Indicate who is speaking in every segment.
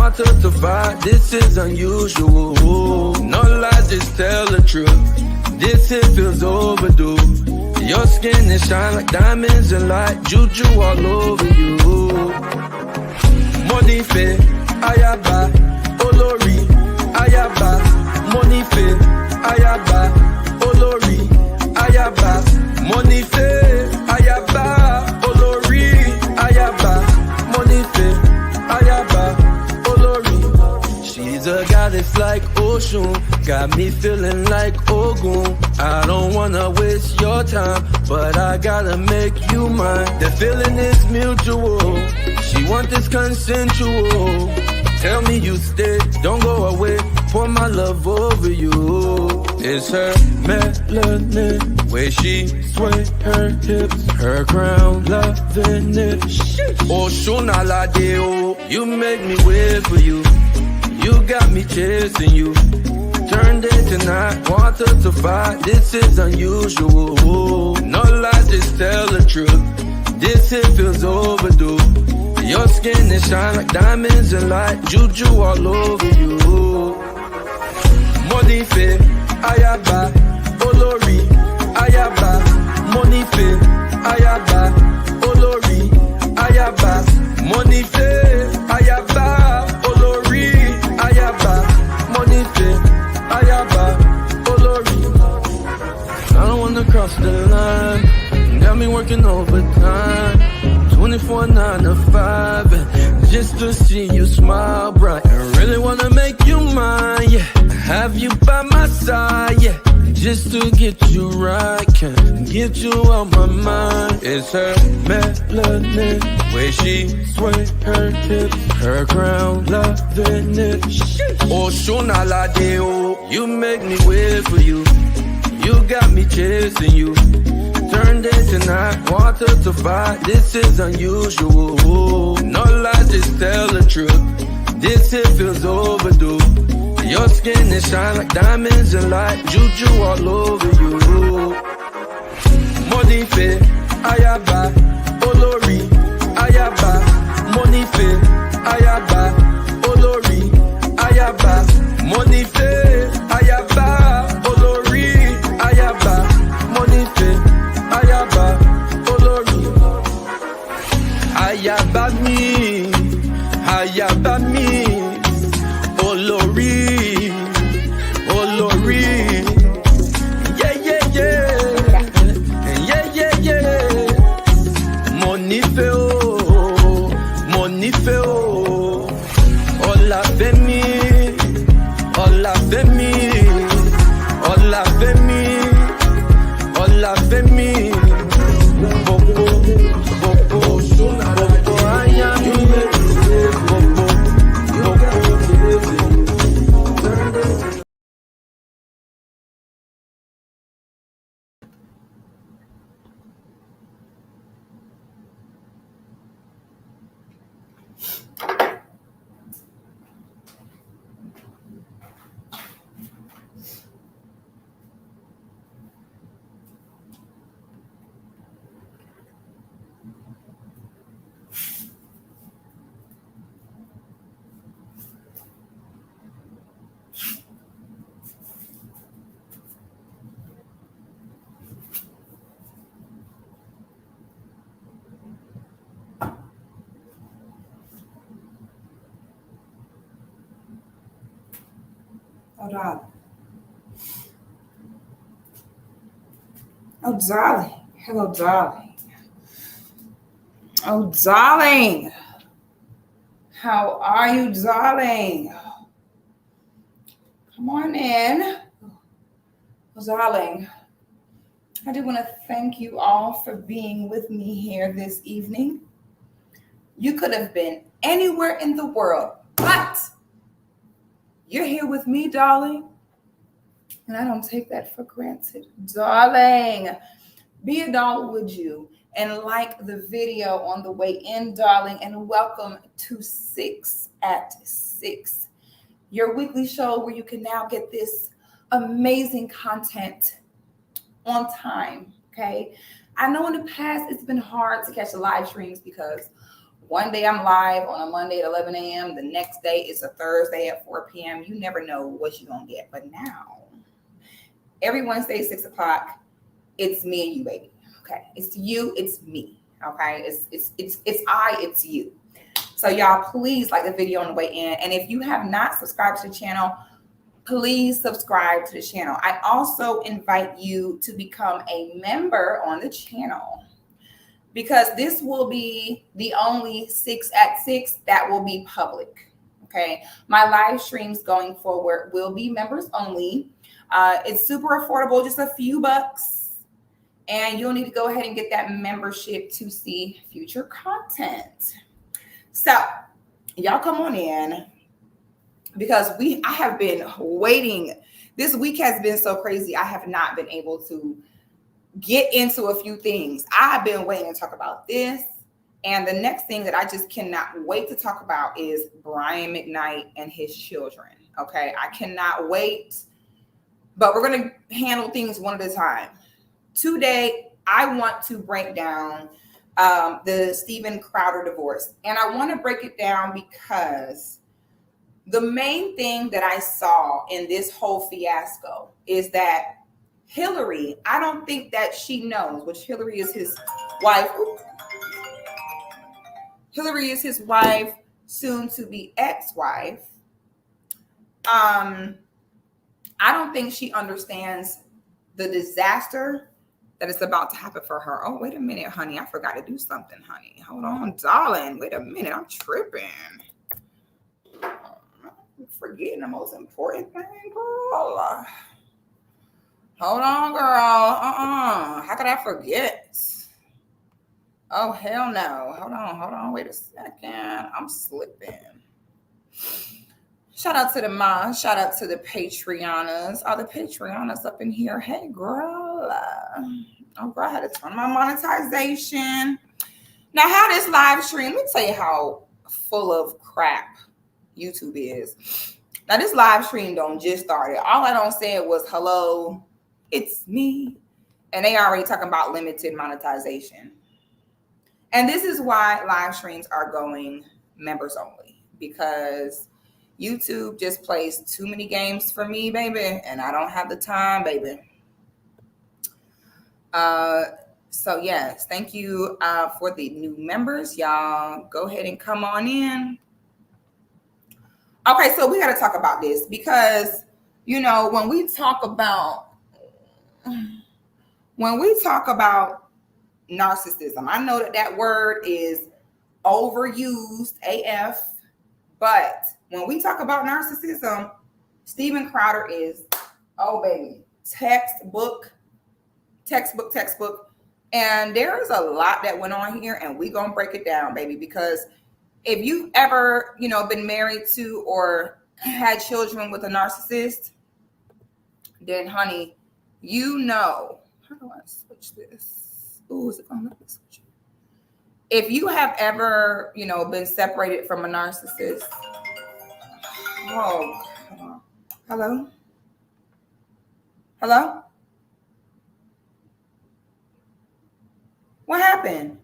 Speaker 1: want to survive. This is unusual. No lies, just tell the truth. This hit feels overdue. Your skin is shine like diamonds and light juju all over you. Monife, ayaba, olori, ayaba, monife, ayaba, olori, ayaba, monife, ayaba, olori, ayaba, monife, ayaba, olori. She's a goddess like Oshun, got me feeling like Ogun. I don't wanna waste your time, but I gotta make you mine. The feeling is mutual, she want this consensual. Tell me you stay, don't go away, pour my love over you. It's her melanin, way she sway her hips, her crown, loving it. Oshun Aladeo, you make me wait for you. You got me chasing you. Turned day to night, want to survive. This is unusual. No lies, just tell the truth. This hit feels overdue. Your skin is shine like diamonds and light juju all over you. Monife, ayaba, olori, ayaba, monife, ayaba, olori, ayaba, monife, ayaba, olori, ayaba, monife, ayaba, olori. I don't wanna cross the line, got me working overtime. 24, 9 to 5, and just to see you smile bright. I really wanna make you mine, yeah. Have you by my side, yeah. Just to get you right, can't get you out my mind. It's her melanin, way she sway her hips, her crown, loving it. Oshun Aladeo, you make me wait for you. You got me chasing you. Turned day to night, want to survive. This is unusual. No lies, just tell the truth. This hit feels overdue. Your skin is shine like diamonds and light juju all over you. Monife, ayaba, olori, ayaba, monife, ayaba, olori, ayaba, monife, ayaba, olori, ayaba, monife, ayaba, olori. Ayaba mi, ayaba mi, olori, olori. Yeah, yeah, yeah. Yeah, yeah, yeah. Monife o, monife o. Ola femi, ola femi, ola femi, ola femi. Bobo, bobo, bobo, ayami. Bobo, bobo.
Speaker 2: Oh, darling. Oh, darling. Hello, darling. Oh, darling. How are you, darling? Come on in. Oh, darling. I do want to thank you all for being with me here this evening. You could have been anywhere in the world, but you're here with me, darling. And I don't take that for granted. Darling, be a doll, would you? And like the video on the way in, darling. And welcome to 6 at 6, your weekly show where you can now get this amazing content on time, okay? I know in the past it's been hard to catch the live streams because One day I'm live on a Monday at 11 a.m. The next day it's a Thursday at 4 p.m. You never know what you're going to get. But now, every Wednesday, 6 o'clock, it's me and you, baby. Okay. It's you, it's me. Okay. It's you. So y'all, please like the video on the way in. And if you have not subscribed to the channel, please subscribe to the channel. I also invite you to become a member on the channel, because this will be the only 6 at 6 that will be public. Okay. My live streams going forward will be members only. It's super affordable, just a few bucks. And you'll need to go ahead and get that membership to see future content. So y'all come on in, because I have been waiting. This week has been so crazy. I have not been able to get into a few things. I've been waiting to talk about this. And the next thing that I just cannot wait to talk about is Brian McKnight and his children. Okay. I cannot wait, but we're going to handle things one at a time. Today, I want to break down the Steven Crowder divorce. And I want to break it down because the main thing that I saw in this whole fiasco is that Hillary, I don't think that she knows, which Hillary is his wife. Hillary is his wife, soon to be ex-wife. I don't think she understands the disaster that is about to happen for her. Oh, wait a minute, honey. I forgot to do something, honey. Hold on, darling. Wait a minute. I'm tripping. I'm forgetting the most important thing, girl. Hold on, girl. How could I forget? Oh, hell no. Hold on. Wait a second. I'm slipping. Shout out to the moms. Shout out to the Patreoners. All the Patreoners up in here. Hey, girl. Oh, girl, I had to turn my monetization. Now, how this live stream, let me tell you how full of crap YouTube is. Now, this live stream don't just started. All I don't say was, hello, it's me. And they already talking about limited monetization. And this is why live streams are going members only, because YouTube just plays too many games for me, baby, and I don't have the time, baby. So yes, thank you for the new members. Y'all go ahead and come on in. Okay, so we got to talk about this because, you know, when we talk about narcissism, I know that word is overused AF, but when we talk about narcissism, Steven Crowder is, oh baby, textbook. And there is a lot that went on here, and we gonna break it down, baby, because if you've ever, you know, been married to or had children with a narcissist, then honey, you know, how do I switch this? Ooh, is it gonna let me switch it? If you have ever, you know, been separated from a narcissist, oh, hello? What happened?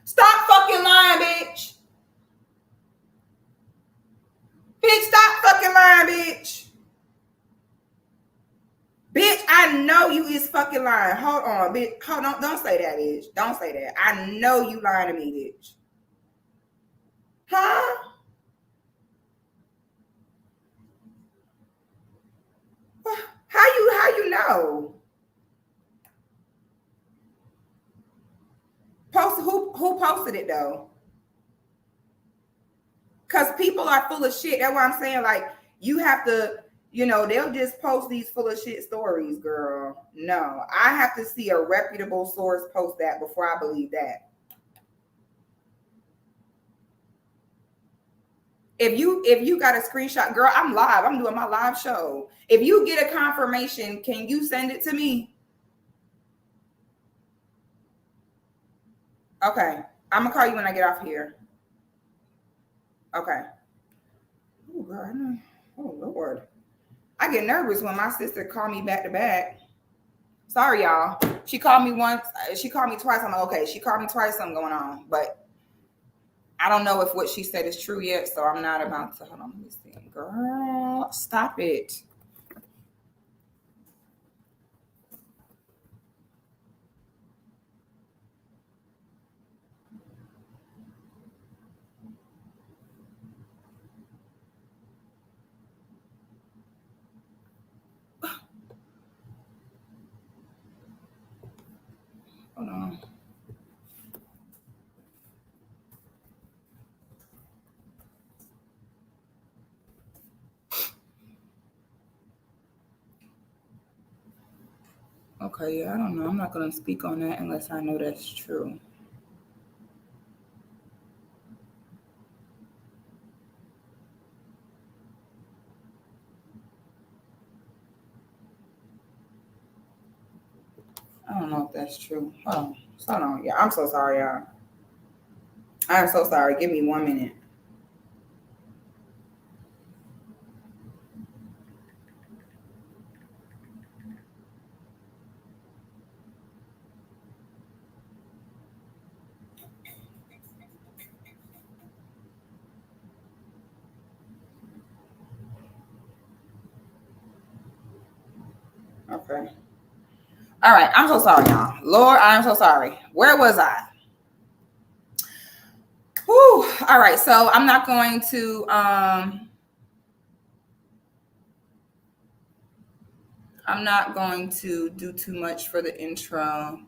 Speaker 2: Stop fucking lying, bitch. Bitch, stop fucking lying, bitch. Bitch, I know you is fucking lying. Hold on, bitch. Hold on. Don't say that, bitch. Don't say that. I know you lying to me, bitch. Huh? How you know? Who posted it though? Because people are full of shit. That's what I'm saying. Like, you have to, you know, they'll just post these full of shit stories, girl. No, I have to see a reputable source post that before I believe that. If you got a screenshot, girl, I'm live. I'm doing my live show. If you get a confirmation, can you send it to me? Okay. I'm going to call you when I get off here. Okay. Oh, God. Oh, Lord. I get nervous when my sister call me back to back. Sorry, y'all. She called me once. She called me twice. I'm like, okay, she called me twice. Something going on. But I don't know if what she said is true yet. So I'm not about to. Hold on. Let me see. Girl, stop it. Hold on. Okay, yeah, I don't know. I'm not going to speak on that unless I know that's true. I don't know if that's true. Hold on. Yeah, I'm so sorry, y'all. I'm so sorry. Give me 1 minute. Okay. All right. I'm so sorry, y'all. Lord, I'm so sorry. Where was I? Whew. All right. So I'm not going to do too much for the intro.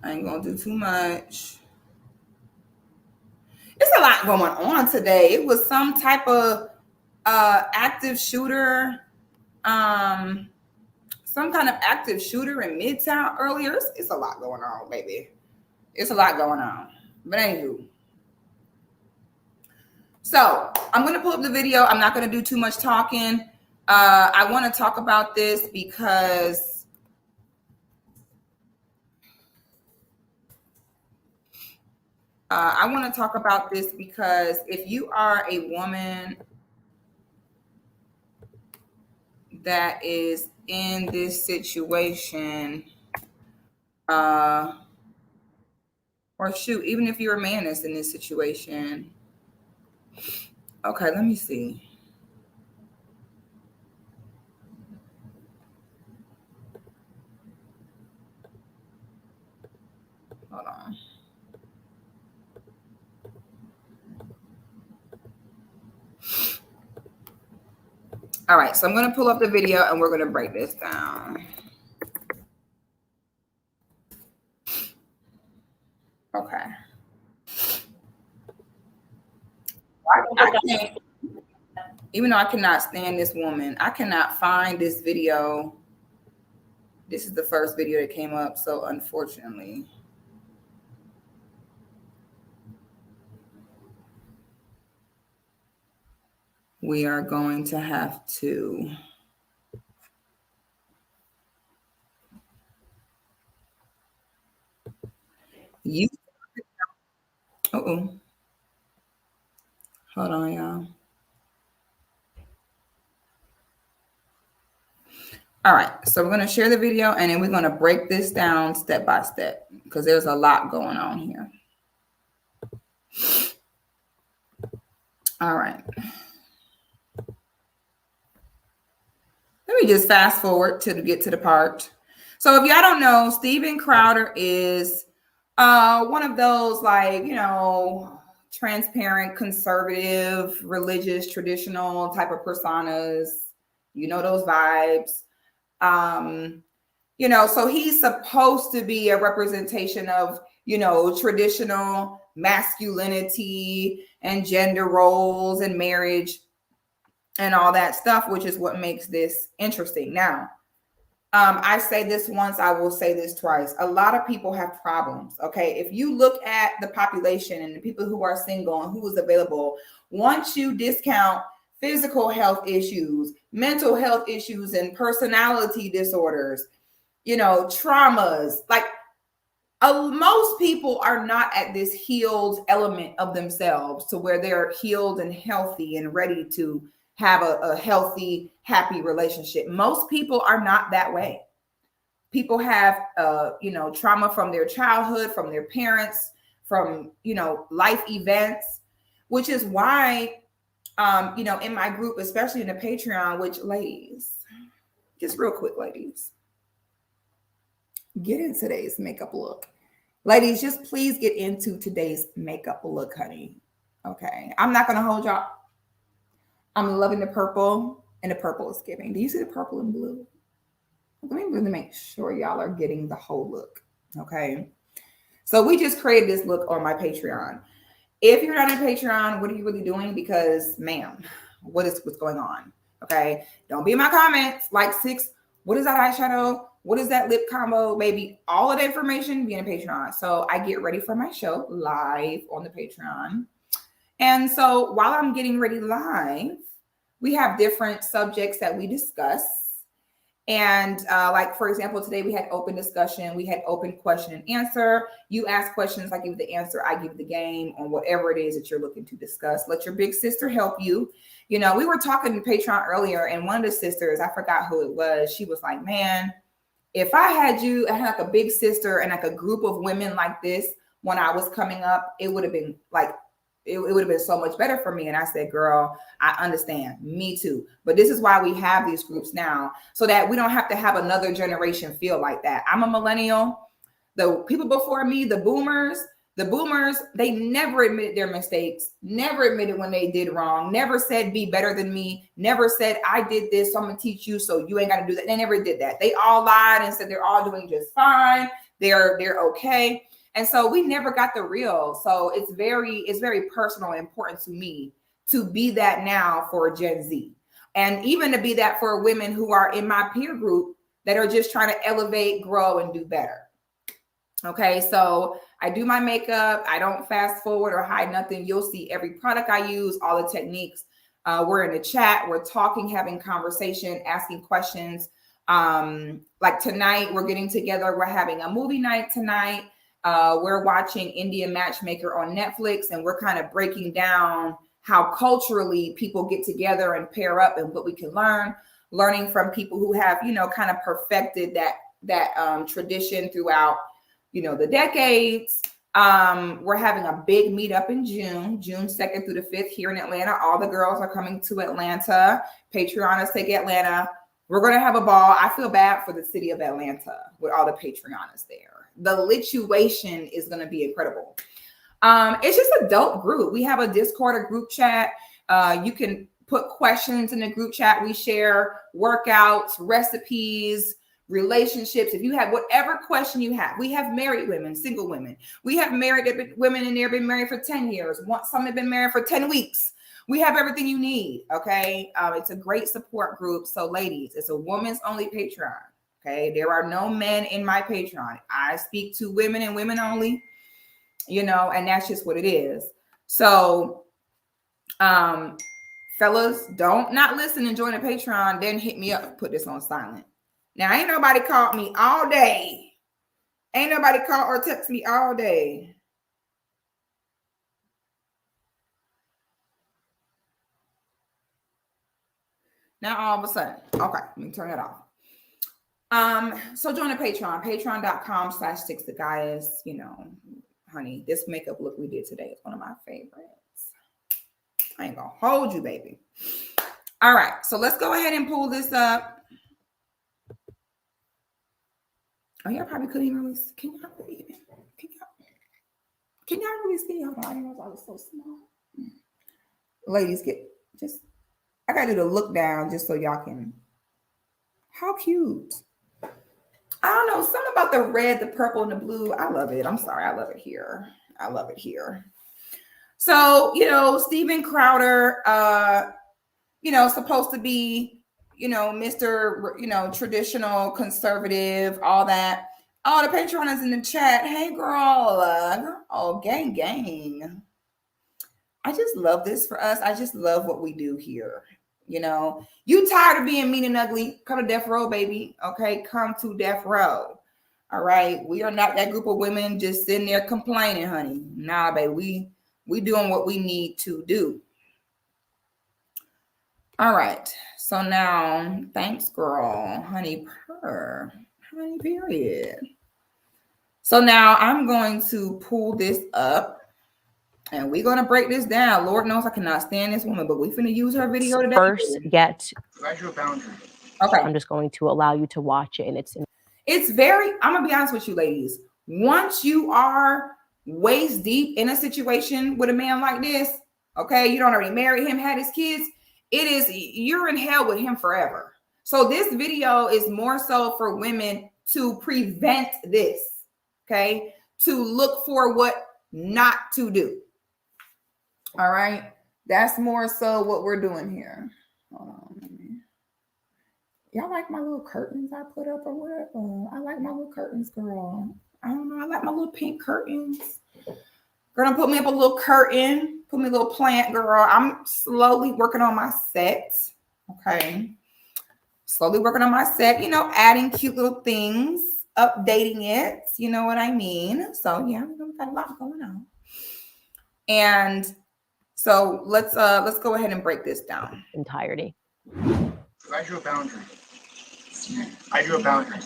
Speaker 2: I ain't gonna do too much. It's a lot going on today. It was some type of active shooter, some kind of active shooter in Midtown earlier. It's a lot going on, baby. It's a lot going on. But anywho. So I'm going to pull up the video. I'm not going to do too much talking. I want to talk about this because if you are a woman that is in this situation, or shoot, even if you're a man that's in this situation. Okay, let me see. Hold on. All right, so I'm going to pull up the video and we're going to break this down. Okay. I can't, even though I cannot stand this woman, I cannot find this video. This is the first video that came up, so unfortunately. We are going to have to use. Hold on, y'all. All right, so we're going to share the video and then we're going to break this down step by step because there's a lot going on here. All right. Let me just fast forward to get to the part. So if y'all don't know, Steven Crowder is one of those, like, you know, transparent, conservative, religious, traditional type of personas. You know, those vibes. You know, so he's supposed to be a representation of, you know, traditional masculinity and gender roles and marriage and all that stuff, which is what makes this interesting. Now, I say this once, I will say this twice. A lot of people have problems. Okay. If you look at the population and the people who are single and who is available, once you discount physical health issues, mental health issues, and personality disorders, you know, traumas, like most people are not at this healed element of themselves to where they're healed and healthy and ready to, have a healthy, happy relationship. Most people are not that way. People have, trauma from their childhood, from their parents, from, life events, which is why, in my group, especially in the Patreon, which ladies, just real quick, ladies, get in today's makeup look. Ladies, just please get into today's makeup look, honey. Okay. I'm not going to hold y'all. I'm loving the purple, and the purple is giving. Do you see the purple and blue? Let me really make sure y'all are getting the whole look. Okay. So we just created this look on my Patreon. If you're not on Patreon, what are you really doing? Because, ma'am, what's going on? Okay. Don't be in my comments like, Six, what is that eyeshadow? What is that lip combo? Baby, all of the information be in Patreon. So I get ready for my show live on the Patreon. And so while I'm getting ready live, we have different subjects that we discuss. And like, for example, today we had open discussion. We had open question and answer. You ask questions, I give the answer. I give the game on whatever it is that you're looking to discuss. Let your big sister help you. We were talking to Patreon earlier, and one of the sisters, I forgot who it was, she was like, man, if I had like a big sister and like a group of women like this when I was coming up, it would have been like, it would have been so much better for me. And I said, girl, I understand. Me too. But this is why we have these groups now, so that we don't have to have another generation feel like that. I'm a millennial. The people before me, the boomers, they never admitted their mistakes, never admitted when they did wrong, never said be better than me, never said I did this, so I'm going to teach you so you ain't got to do that. They never did that. They all lied and said they're all doing just fine. They're okay. And so we never got the real. So it's very personal and important to me to be that now for Gen Z. And even to be that for women who are in my peer group that are just trying to elevate, grow, and do better. Okay, so I do my makeup. I don't fast forward or hide nothing. You'll see every product I use, all the techniques. We're in the chat. We're talking, having conversation, asking questions. Like tonight, we're getting together. We're having a movie night tonight. We're watching Indian Matchmaker on Netflix, and we're kind of breaking down how culturally people get together and pair up and what we can learning from people who have, kind of perfected that tradition throughout, the decades. We're having a big meetup in June 2nd through the 5th here in Atlanta. All the girls are coming to Atlanta. Patreoners take Atlanta. We're going to have a ball. I feel bad for the city of Atlanta with all the Patreoners there. The lituation is going to be incredible. It's just a dope group. We have a Discord, a group chat. You can put questions in the group chat. We share workouts, recipes, relationships. If you have whatever question you have, we have married women, single women. We have married women in there been married for 10 years. Some have been married for 10 weeks. We have everything you need. Okay. It's a great support group. So ladies, it's a women's only Patreon. Okay. There are no men in my Patreon. I speak to women and women only, and that's just what it is. So, fellas, don't not listen and join the Patreon. Then hit me up, put this on silent. Now, ain't nobody called me all day. Ain't nobody called or text me all day. Now, all of a sudden, okay, let me turn it off. So join the Patreon, patreon.com/Sixthegoddis. Honey, this makeup look we did today is one of my favorites. I ain't gonna hold you, baby. All right, so let's go ahead and pull this up. Oh, y'all probably couldn't even really see. Can y'all really see? Hold on, I didn't know I was so small. Ladies, I gotta do the look down just so y'all can. How cute. I don't know, something about the red, the purple, and the blue. I love it. I'm sorry, I love it here. So, Steven Crowder, supposed to be, Mr., traditional conservative, all that. Oh, the Patreon is in the chat. Hey, girl, gang. I just love this for us. I just love what we do here. You tired of being mean and ugly? Come to death row, baby. Okay, come to death row. All right, we are not that group of women just sitting there complaining, honey. Nah, baby, we doing what we need to do. All right. So now, thanks, girl. Honey period. So now I'm going to pull this up and we're going to break this down. Lord knows I cannot stand this woman, but we're finna use her video today.
Speaker 3: First, get.
Speaker 2: Okay.
Speaker 3: I'm just going to allow you to watch it, and
Speaker 2: it's very, I'm going to be honest with you, ladies. Once you are waist deep in a situation with a man like this, okay, you don't already marry him, had his kids, you're in hell with him forever. So this video is more so for women to prevent this, okay, to look for what not to do. All right, that's more so what we're doing here. Hold on. Y'all like my little curtains I put up or whatever? I like my little curtains, girl. I don't know. I like my little pink curtains. Girl, put me up a little curtain. Put me a little plant, girl. I'm slowly working on my set. Okay. Slowly working on my set, adding cute little things, updating it. You know what I mean? So yeah, we've got a lot going on. And so let's go ahead and break this down.
Speaker 3: Entirety.
Speaker 4: I drew a boundary. I drew a boundary.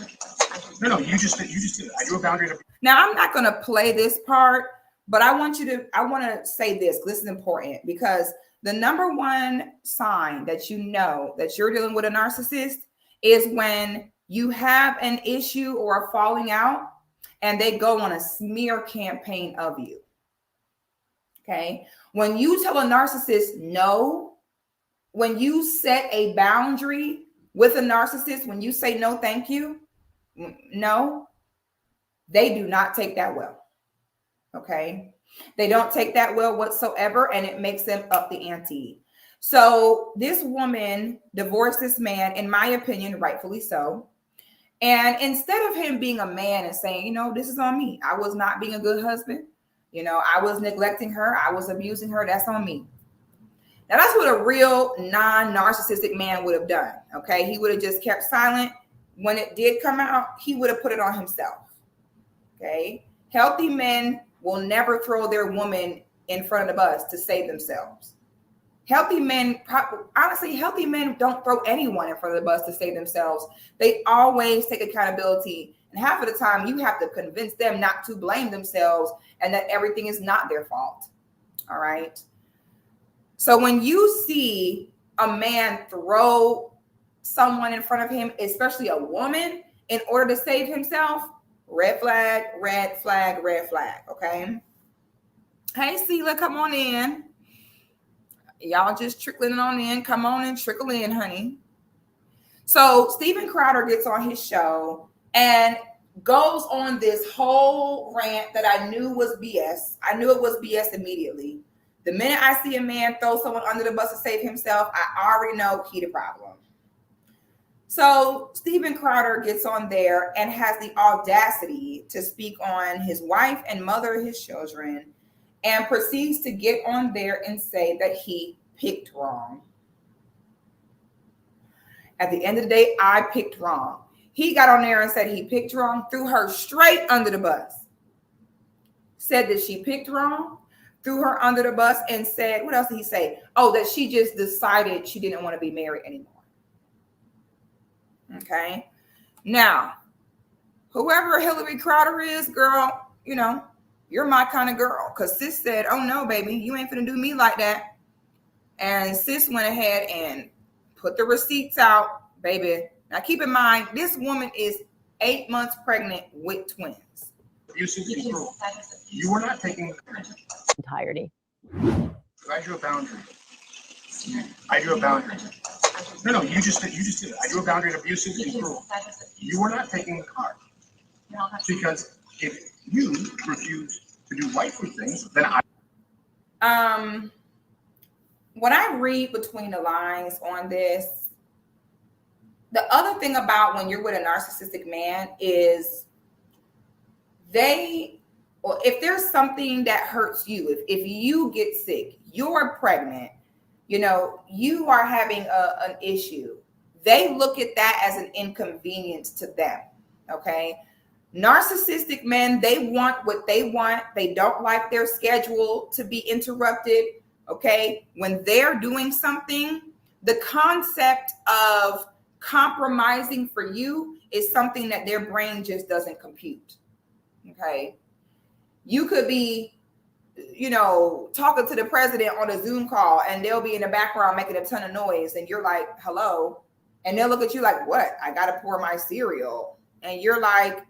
Speaker 4: No, you just did it. I drew a boundary.
Speaker 2: Now I'm not gonna play this part, but I want to say this. This is important because the number one sign that you know that you're dealing with a narcissist is when you have an issue or a falling out and they go on a smear campaign of you. Okay. When you tell a narcissist no, when you set a boundary with a narcissist, when you say no, thank you, no, they do not take that well. Okay. They don't take that well whatsoever, and it makes them up the ante. So this woman divorced this man, in my opinion, rightfully so. And instead of him being a man and saying, this is on me, I was not being a good husband, I was neglecting her, I was abusing her, that's on me. Now, that's what a real non-narcissistic man would have done, okay? He would have just kept silent. When it did come out, he would have put it on himself, okay? Healthy men will never throw their woman in front of the bus to save themselves. Healthy men don't throw anyone in front of the bus to save themselves. They always take accountability. And half of the time, you have to convince them not to blame themselves and that everything is not their fault, all right? So when you see a man throw someone in front of him, especially a woman, in order to save himself, red flag, red flag, red flag, okay? Hey, Sela, come on in. Y'all just trickling on in. Come on and trickle in, honey. So Steven Crowder gets on his show and goes on this whole rant that I knew was BS. I knew it was BS immediately. The minute I see a man throw someone under the bus to save himself, I already know he the problem. So Steven Crowder gets on there and has the audacity to speak on his wife and mother of his children and proceeds to get on there and say that he picked wrong. At the end of the day, I picked wrong. He got on there and said he picked wrong, threw her straight under the bus. Said that she picked wrong, threw her under the bus, and said, what else did he say? Oh, that she just decided she didn't want to be married anymore. Okay. Now, whoever Hillary Crowder is, girl, you're my kind of girl. Because sis said, oh no, baby, you ain't finna do me like that. And sis went ahead and put the receipts out, baby. Now keep in mind, this woman is 8 months pregnant with twins.
Speaker 4: You were not taking
Speaker 3: entirety.
Speaker 4: I drew a boundary. I drew a boundary. No, you just did it. I drew a boundary of abusive and cruel. You were not taking the car. Because if you refuse to do wifely things, then I...
Speaker 2: When I read between the lines on this, the other thing about when you're with a narcissistic man is if there's something that hurts you, if you get sick, you're pregnant, you are having an issue, they look at that as an inconvenience to them, okay? Narcissistic men, they want what they want. They don't like their schedule to be interrupted, okay? When they're doing something, The concept of compromising for you is something that their brain just doesn't compute. Okay. You could be, talking to the president on a Zoom call and they'll be in the background making a ton of noise and you're like, hello. And they'll look at you like, what? I got to pour my cereal. And you're like,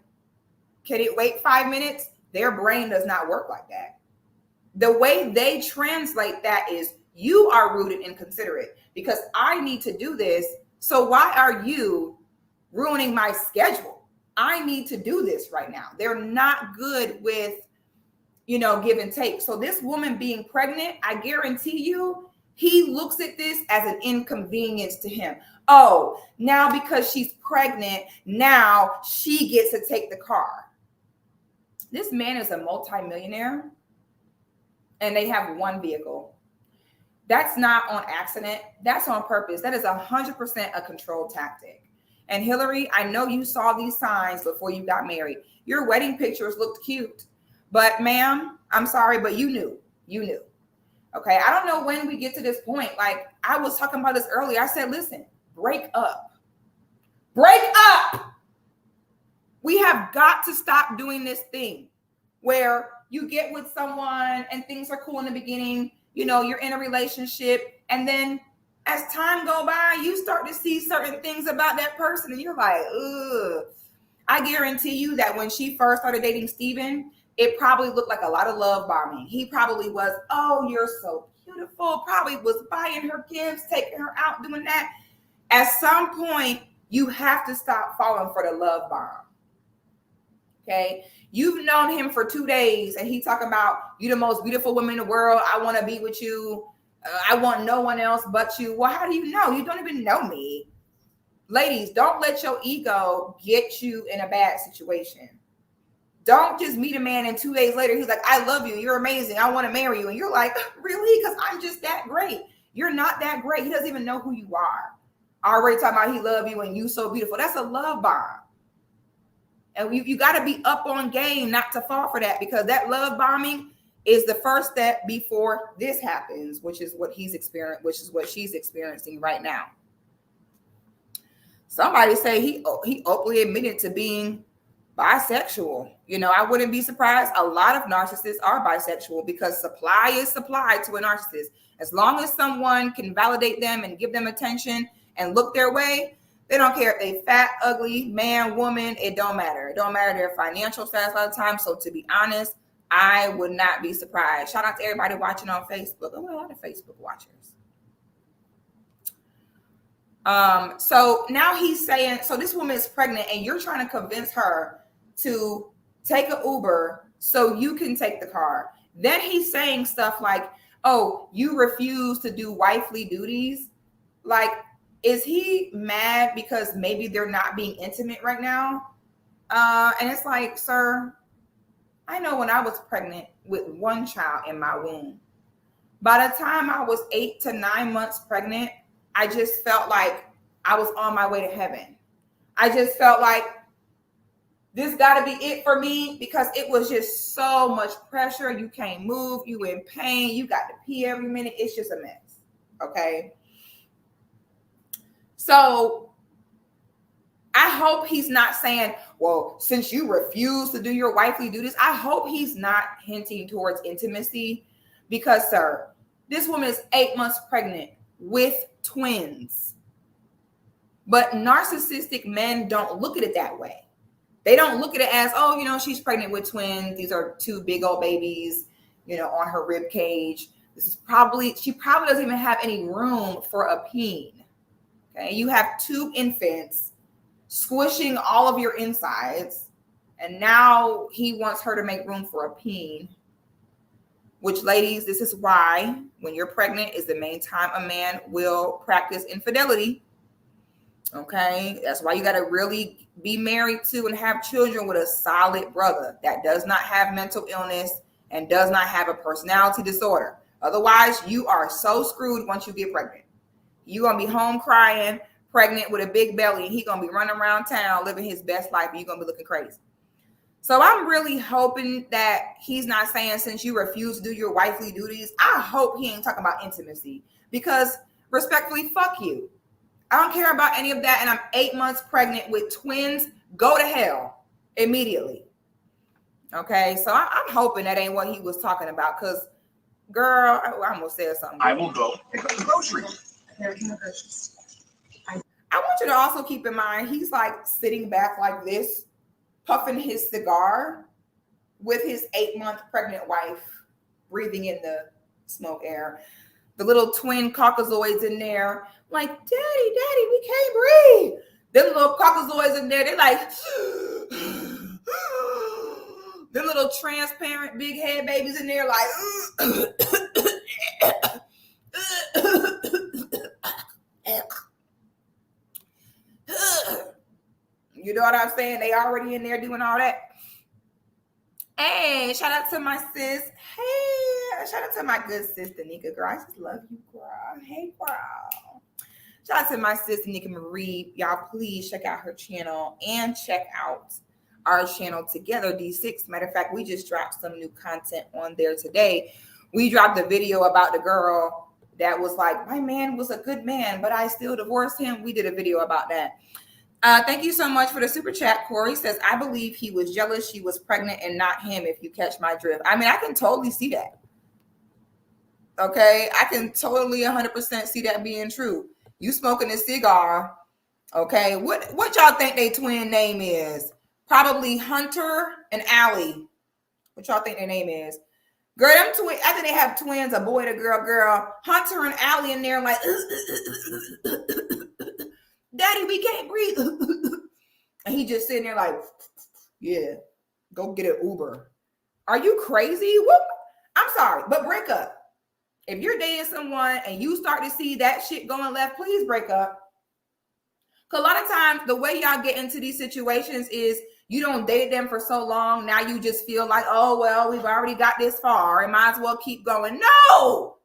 Speaker 2: can it wait 5 minutes? Their brain does not work like that. The way they translate that is, you are rude and inconsiderate because I need to do this. So why are you ruining my schedule? I need to do this right now. They're not good with, give and take. So this woman being pregnant, I guarantee you, he looks at this as an inconvenience to him. Oh, now because she's pregnant, now she gets to take the car. This man is a multimillionaire and they have one vehicle. That's not on accident. That's on purpose. That is 100% a control tactic. And Hillary, I know you saw these signs before you got married. Your wedding pictures looked cute, but ma'am, I'm sorry, but you knew. Okay. I don't know when we get to this point. Like I was talking about this earlier. I said, listen, break up. We have got to stop doing this thing where you get with someone and things are cool in the beginning. You're in a relationship, and then as time go by, you start to see certain things about that person, and you're like, ugh. I guarantee you that when she first started dating Steven, it probably looked like a lot of love bombing. He probably was, oh, you're so beautiful, probably was buying her gifts, taking her out, doing that. At some point, you have to stop falling for the love bomb. Okay? You've known him for 2 days and he talking about you the most beautiful woman in the world. I want to be with you. I want no one else but you. Well, how do you know? You don't even know me. Ladies, don't let your ego get you in a bad situation. Don't just meet a man and 2 days later, he's like, I love you. You're amazing. I want to marry you. And you're like, really? Because I'm just that great. You're not that great. He doesn't even know who you are. Already talking about he love you and you so beautiful. That's a love bomb. And you got to be up on game not to fall for that, because that love bombing is the first step before this happens, which is what he's experiencing, which is what she's experiencing right now. Somebody say he openly admitted to being bisexual. I wouldn't be surprised. A lot of narcissists are bisexual because supply is supply to a narcissist. As long as someone can validate them and give them attention and look their way, they don't care if they fat, ugly, man, woman, it don't matter. It don't matter their financial status a lot of times. So to be honest, I would not be surprised. Shout out to everybody watching on Facebook. Oh, a lot of Facebook watchers. So now he's saying, so this woman is pregnant and you're trying to convince her to take an Uber so you can take the car. Then he's saying stuff like, oh, you refuse to do wifely duties. Like, is he mad because maybe they're not being intimate right now? And it's like, sir, I know when I was pregnant with one child in my womb, by the time I was 8 to 9 months pregnant, I just felt like I was on my way to heaven. I just felt like this got to be it for me, because it was just so much pressure. You can't move. You in pain. You got to pee every minute. It's just a mess. Okay. So I hope he's not saying, well, since you refuse to do your wifely duties, I hope he's not hinting towards intimacy, because, sir, this woman is 8 months pregnant with twins. But narcissistic men don't look at it that way. They don't look at it as, oh, she's pregnant with twins. These are 2 big old babies, on her rib cage. She probably doesn't even have any room for a peen. Okay, you have 2 infants squishing all of your insides, and now he wants her to make room for a peen. Which, ladies, this is why when you're pregnant is the main time a man will practice infidelity. Okay, that's why you got to really be married to and have children with a solid brother that does not have mental illness and does not have a personality disorder. Otherwise, you are so screwed once you get pregnant. You're going to be home crying, pregnant with a big belly, and he's going to be running around town living his best life, and you're going to be looking crazy. So I'm really hoping that he's not saying, since you refuse to do your wifely duties, I hope he ain't talking about intimacy, because respectfully, fuck you. I don't care about any of that. And I'm 8 months pregnant with twins. Go to hell immediately. Okay, so I'm hoping that ain't what he was talking about. Because, girl, I almost said something.
Speaker 4: I will go pick up the groceries.
Speaker 2: I want you to also keep in mind, he's like sitting back like this, puffing his cigar with his 8-month pregnant wife, breathing in the smoke air. The little twin Caucasoids in there, like, daddy, we can't breathe. The little Caucasoids in there, they're like, the little transparent big head babies in there, like, you know what I'm saying? They already in there doing all that. Hey, shout out to my sis. Hey, shout out to my good sister, Nika, girl. I just love you, girl. Hey, girl. Shout out to my sister, Nika Marie. Y'all, please check out her channel and check out our channel together, D6. Matter of fact, we just dropped some new content on there today. We dropped a video about the girl that was like, my man was a good man, but I still divorced him. We did a video about that. Thank you so much for the super chat. Corey says, I believe he was jealous she was pregnant and not him, if you catch my drift. I mean, I can totally see that. Okay, I can totally 100% see that being true. You smoking a cigar. Okay, what y'all think their twin name is? Probably Hunter and Allie. What y'all think their name is? Girl, them twins, I think they have twins, a boy and a girl. Hunter and Allie in there like, daddy, we can't breathe. And he just sitting there like, yeah, go get an Uber. Are you crazy? What? I'm sorry, but break up. If you're dating someone and you start to see that shit going left, please break up. Because a lot of times the way y'all get into these situations is you don't date them for so long. Now you just feel like, oh, well, we've already got this far. It might as well keep going. No.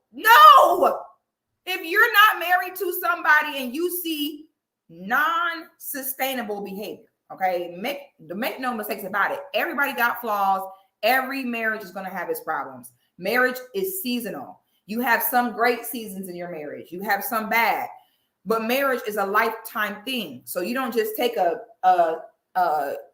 Speaker 2: If you're not married to somebody and you see non-sustainable behavior, okay, make no mistakes about it. Everybody got flaws. Every marriage is going to have its problems. Marriage is seasonal. You have some great seasons in your marriage. You have some bad. But marriage is a lifetime thing. So you don't just take a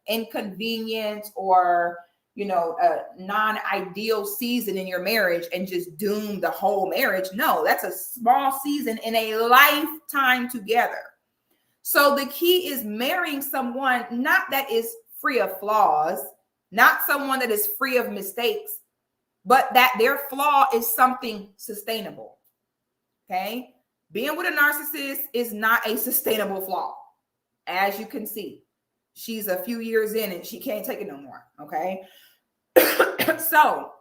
Speaker 2: inconvenience or, you know, a non-ideal season in your marriage and just doom the whole marriage. No, that's a small season in a lifetime together. So the key is marrying someone not that is free of flaws, not someone that is free of mistakes, but that their flaw is something sustainable. Okay? Being with a narcissist is not a sustainable flaw. As you can see, she's a few years in and she can't take it no more. Okay? So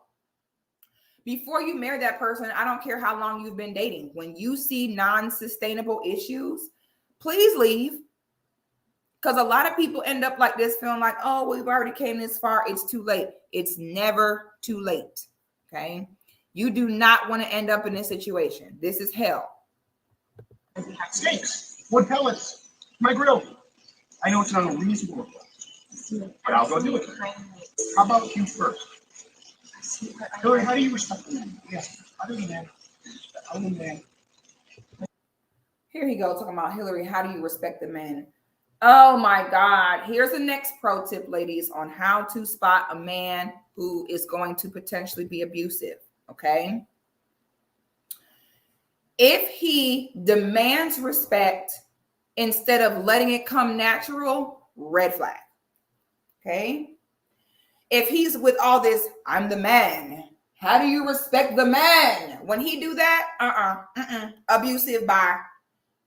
Speaker 2: before you marry that person, I don't care how long you've been dating. When you see non-sustainable issues, please leave. Because a lot of people end up like this, feeling like, oh, we've already came this far. It's too late. It's never too late. Okay? You do not want to end up in this situation. This is hell.
Speaker 4: Steaks, wood pellets, my grill. I know it's not a reasonable request, but I'll go do it. How about you first? Hillary, how do you respect the man? Yes, other than man.
Speaker 2: Here he goes talking about Hillary. How do you respect the man? Oh my God. Here's the next pro tip, ladies, on how to spot a man who is going to potentially be abusive. Okay. If he demands respect instead of letting it come natural, red flag. Okay. If he's with all this, I'm the man. How do you respect the man? When he do that, abusive, bye.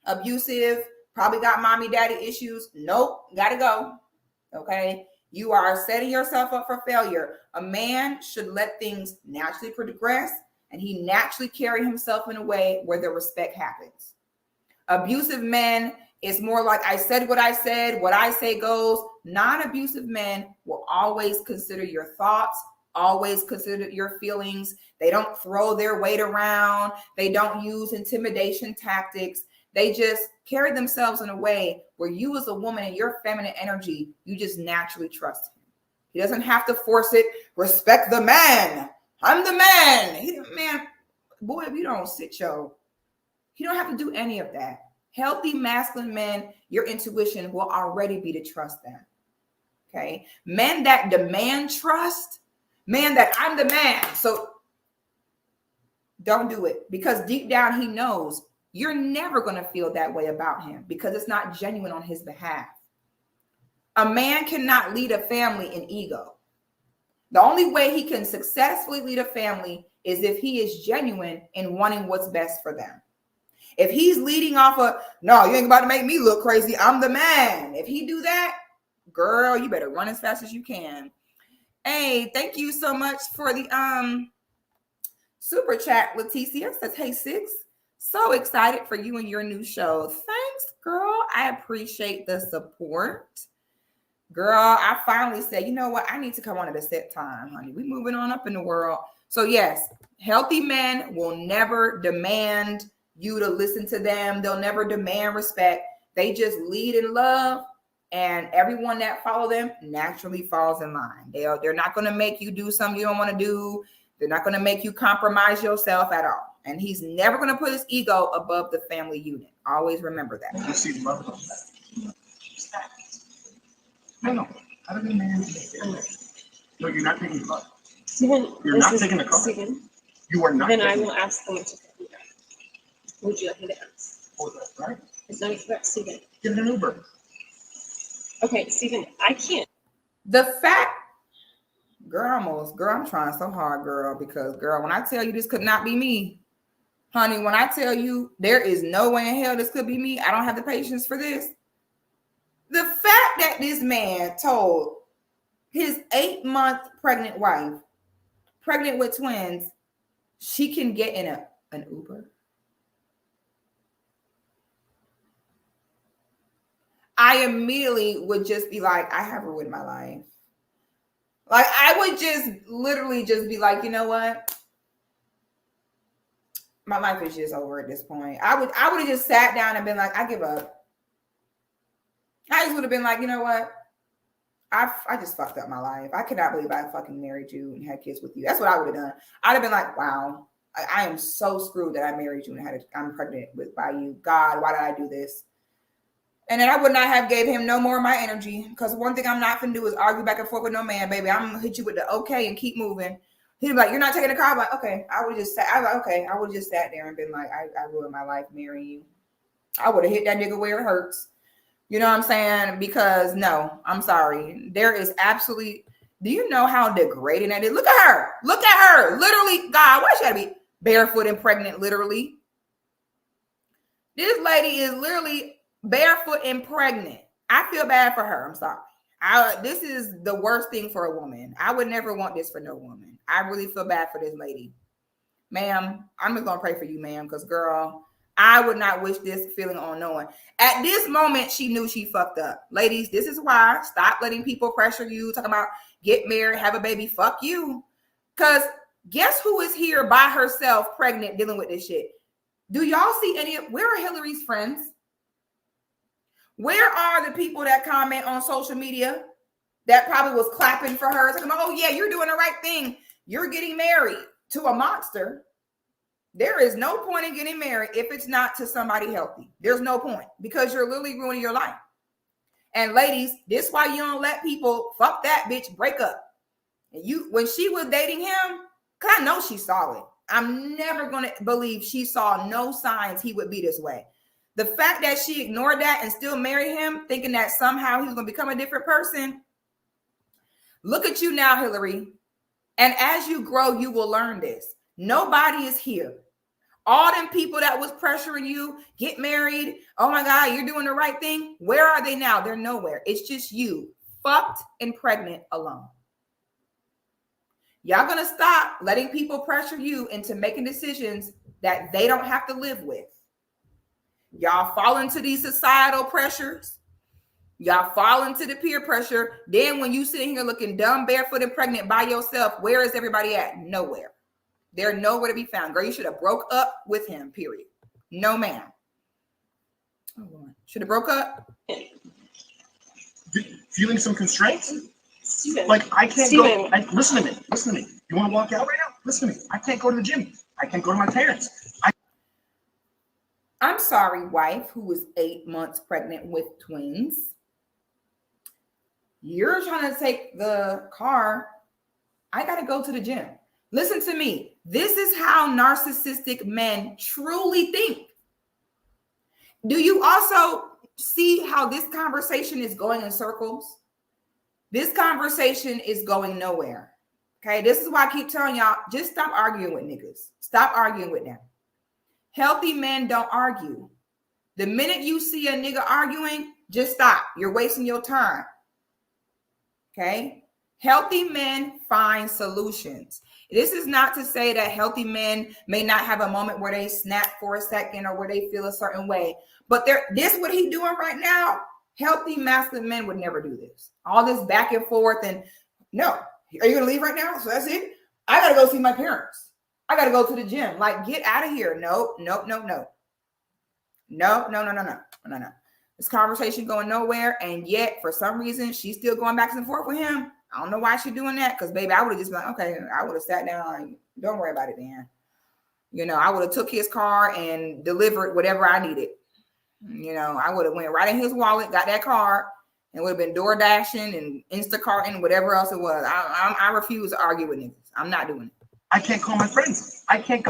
Speaker 2: Abusive, probably got mommy daddy issues. Nope, gotta go. Okay. You are setting yourself up for failure. A man should let things naturally progress, and he naturally carry himself in a way where the respect happens. Abusive men is more like, I said what I said, what I say goes. Non-abusive men will always consider your thoughts, always consider your feelings. They don't throw their weight around. They don't use intimidation tactics. They just carry themselves in a way where you as a woman in your feminine energy, you just naturally trust him. He doesn't have to force it. Respect the man. I'm the man. Man, boy, if you don't sit your You don't have to do any of that. Healthy masculine men, your intuition will already be to trust them. Okay. Men that demand trust, man that I'm the man. So don't do it, because deep down he knows you're never going to feel that way about him because it's not genuine on his behalf. A man cannot lead a family in ego. The only way he can successfully lead a family is if he is genuine in wanting what's best for them. If he's leading off of, no, you ain't about to make me look crazy, I'm the man. If he do that, girl, you better run as fast as you can. Hey, thank you so much for the super chat. Leticia says, hey, Six, so excited for you and your new show. Thanks, girl. I appreciate the support. Girl, I finally said, you know what? I need to come on at a set time, honey. We moving on up in the world. So yes, healthy men will never demand you to listen to them. They'll never demand respect. They just lead in love, and everyone that follow them naturally falls in line. They're not going to make you do something you don't want to do. They're not going to make you compromise yourself at all. And he's never going to put his ego above the family unit. Always remember that.
Speaker 4: You see love. No. How did a man? No, you're not taking the car.
Speaker 5: Stephen,
Speaker 4: You're not taking the car.
Speaker 5: Stephen,
Speaker 4: You are not.
Speaker 5: then I will ask someone to pick me up. Would you like me to ask?
Speaker 4: Oh, that's right.
Speaker 5: It's not about Stephen.
Speaker 4: Get an Uber.
Speaker 5: Okay, Stephen, I can't.
Speaker 2: The fact, girl, I'm trying so hard, girl, because girl, when I tell you this could not be me, honey, when I tell you there is no way in hell this could be me, I don't have the patience for this. The fact that this man told his 8-month pregnant wife, pregnant with twins, she can get in an Uber. I immediately would just be like, I have ruined my life. Like, I would just literally just be like, you know what? My life is just over at this point. I would have just sat down and been like, I give up. I just would have been like, you know what? I just fucked up my life. I cannot believe I fucking married you and had kids with you. That's what I would have done. I'd have been like, wow, I am so screwed that I married you and I'm pregnant by you. God, why did I do this? And then I would not have gave him no more of my energy, because one thing I'm not going to do is argue back and forth with no man, baby. I'm going to hit you with the okay and keep moving. He'd be like, you're not taking the car? I'm like, okay. I would have just sat there and been like, I ruined my life marrying you. I would have hit that nigga where it hurts. You know what I'm saying? Because no, I'm sorry. There is absolutely, do you know how degrading that is? Look at her. Look at her. Literally, God, why she gotta be barefoot and pregnant, literally? This lady is literally barefoot and pregnant. I feel bad for her. I'm sorry. This is the worst thing for a woman. I would never want this for no woman. I really feel bad for this lady. Ma'am, I'm just going to pray for you, ma'am, because, girl, I would not wish this feeling on no one. At this moment, she knew she fucked up. Ladies, this is why. Stop letting people pressure you, talking about get married, have a baby. Fuck you. Because guess who is here by herself, pregnant, dealing with this shit? Do y'all see where are Hillary's friends? Where are the people that comment on social media that probably was clapping for her? Talking about, oh, yeah, you're doing the right thing. You're getting married to a monster. There is no point in getting married if it's not to somebody healthy. There's no point, because you're literally ruining your life. And ladies, this is why you don't let people fuck that bitch, break up. And when she was dating him, because I know she saw it. I'm never going to believe she saw no signs he would be this way. The fact that she ignored that and still married him, thinking that somehow he was going to become a different person. Look at you now, Hillary. And as you grow, you will learn this. Nobody is here. All them people that was pressuring you, get married. Oh my God, you're doing the right thing. Where are they now? They're nowhere. It's just you, fucked and pregnant alone. Y'all gonna stop letting people pressure you into making decisions that they don't have to live with. Y'all fall into these societal pressures. Y'all fall into the peer pressure. Then when you sitting here looking dumb, barefoot, and pregnant by yourself, where is everybody at? Nowhere. They're nowhere to be found. Girl, you should have broke up with him, period. No, ma'am. Oh, Lord. Should have broke up.
Speaker 4: Feeling some constraints?
Speaker 5: Steven,
Speaker 4: Like, I can't
Speaker 5: Steven.
Speaker 4: go. Listen to me. Listen to me. You want to walk out right now? Listen to me. I can't go to the gym. I can't go to my parents.
Speaker 2: I'm sorry, wife, who was 8 months pregnant with twins. You're trying to take the car. I got to go to the gym. Listen to me. This is how narcissistic men truly think. Do you also see how this conversation is going in circles? This conversation is going nowhere. Okay, this is why I keep telling y'all, just stop arguing with niggas. Stop arguing with them. Healthy men don't argue. The minute you see a nigga arguing, just stop. You're wasting your time. Okay? Healthy men find solutions. This is not to say that healthy men may not have a moment where they snap for a second or where they feel a certain way. But this what he doing right now, healthy masculine men would never do this. All this back and forth and no. Are you going to leave right now? So that's it? I got to go see my parents. I got to go to the gym. Like, get out of here. No. This conversation going nowhere. And yet, for some reason, she's still going back and forth with him. I don't know why she's doing that. Because, baby, I would have just been like, okay, I would have sat down. And don't worry about it, man. You know, I would have took his car and delivered whatever I needed. You know, I would have went right in his wallet, got that card, and would have been door dashing and Instacart and whatever else it was. I refuse to argue with niggas. I'm not doing it.
Speaker 4: I can't call my friends. I can't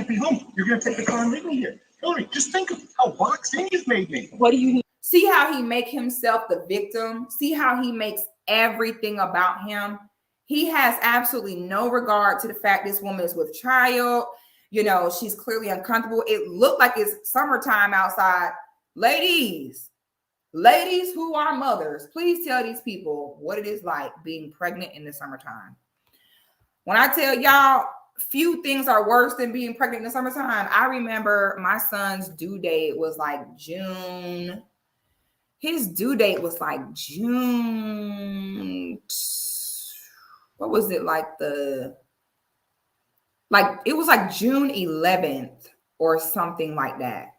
Speaker 4: be home. You're gonna take the car and leave me here. Hillary, just think of how boxed in you've made me.
Speaker 5: What do you
Speaker 2: see how he make himself the victim? See how he makes everything about him? He has absolutely no regard to the fact this woman is with child. You know, she's clearly uncomfortable. It looked like it's summertime outside. Ladies who are mothers, please tell these people what it is like being pregnant in the summertime. When I tell y'all, few things are worse than being pregnant in the summertime. I remember my son's due date was like June. His due date was like June. What was it like it was like June 11th or something like that.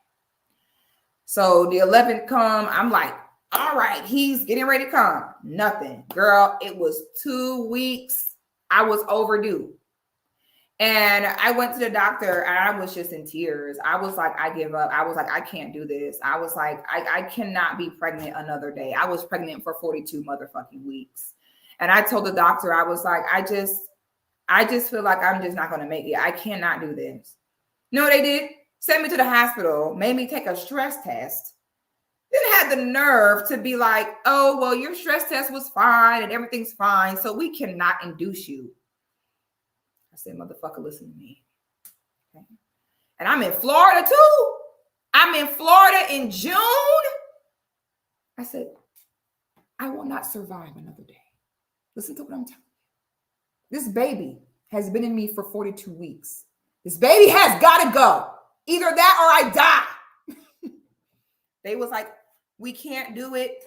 Speaker 2: So the 11th come, I'm like, all right, he's getting ready to come. Nothing. Girl, it was 2 weeks. I was overdue. And I went to the doctor and I was just in tears. I was like, I give up. I was like, I can't do this. I was like, I cannot be pregnant another day. I was pregnant for 42 motherfucking weeks. And I told the doctor, I was like, I just feel like I'm just not going to make it. I cannot do this. No, they did. Sent me to the hospital, made me take a stress test. Then had the nerve to be like, oh, well, your stress test was fine and everything's fine, so we cannot induce you. I said, motherfucker, listen to me. Okay. And I'm in Florida too. I'm in Florida in June. I said, I will not survive another day. Listen to what I'm telling you. This baby has been in me for 42 weeks. This baby has got to go. Either that or I die. They was like, we can't do it.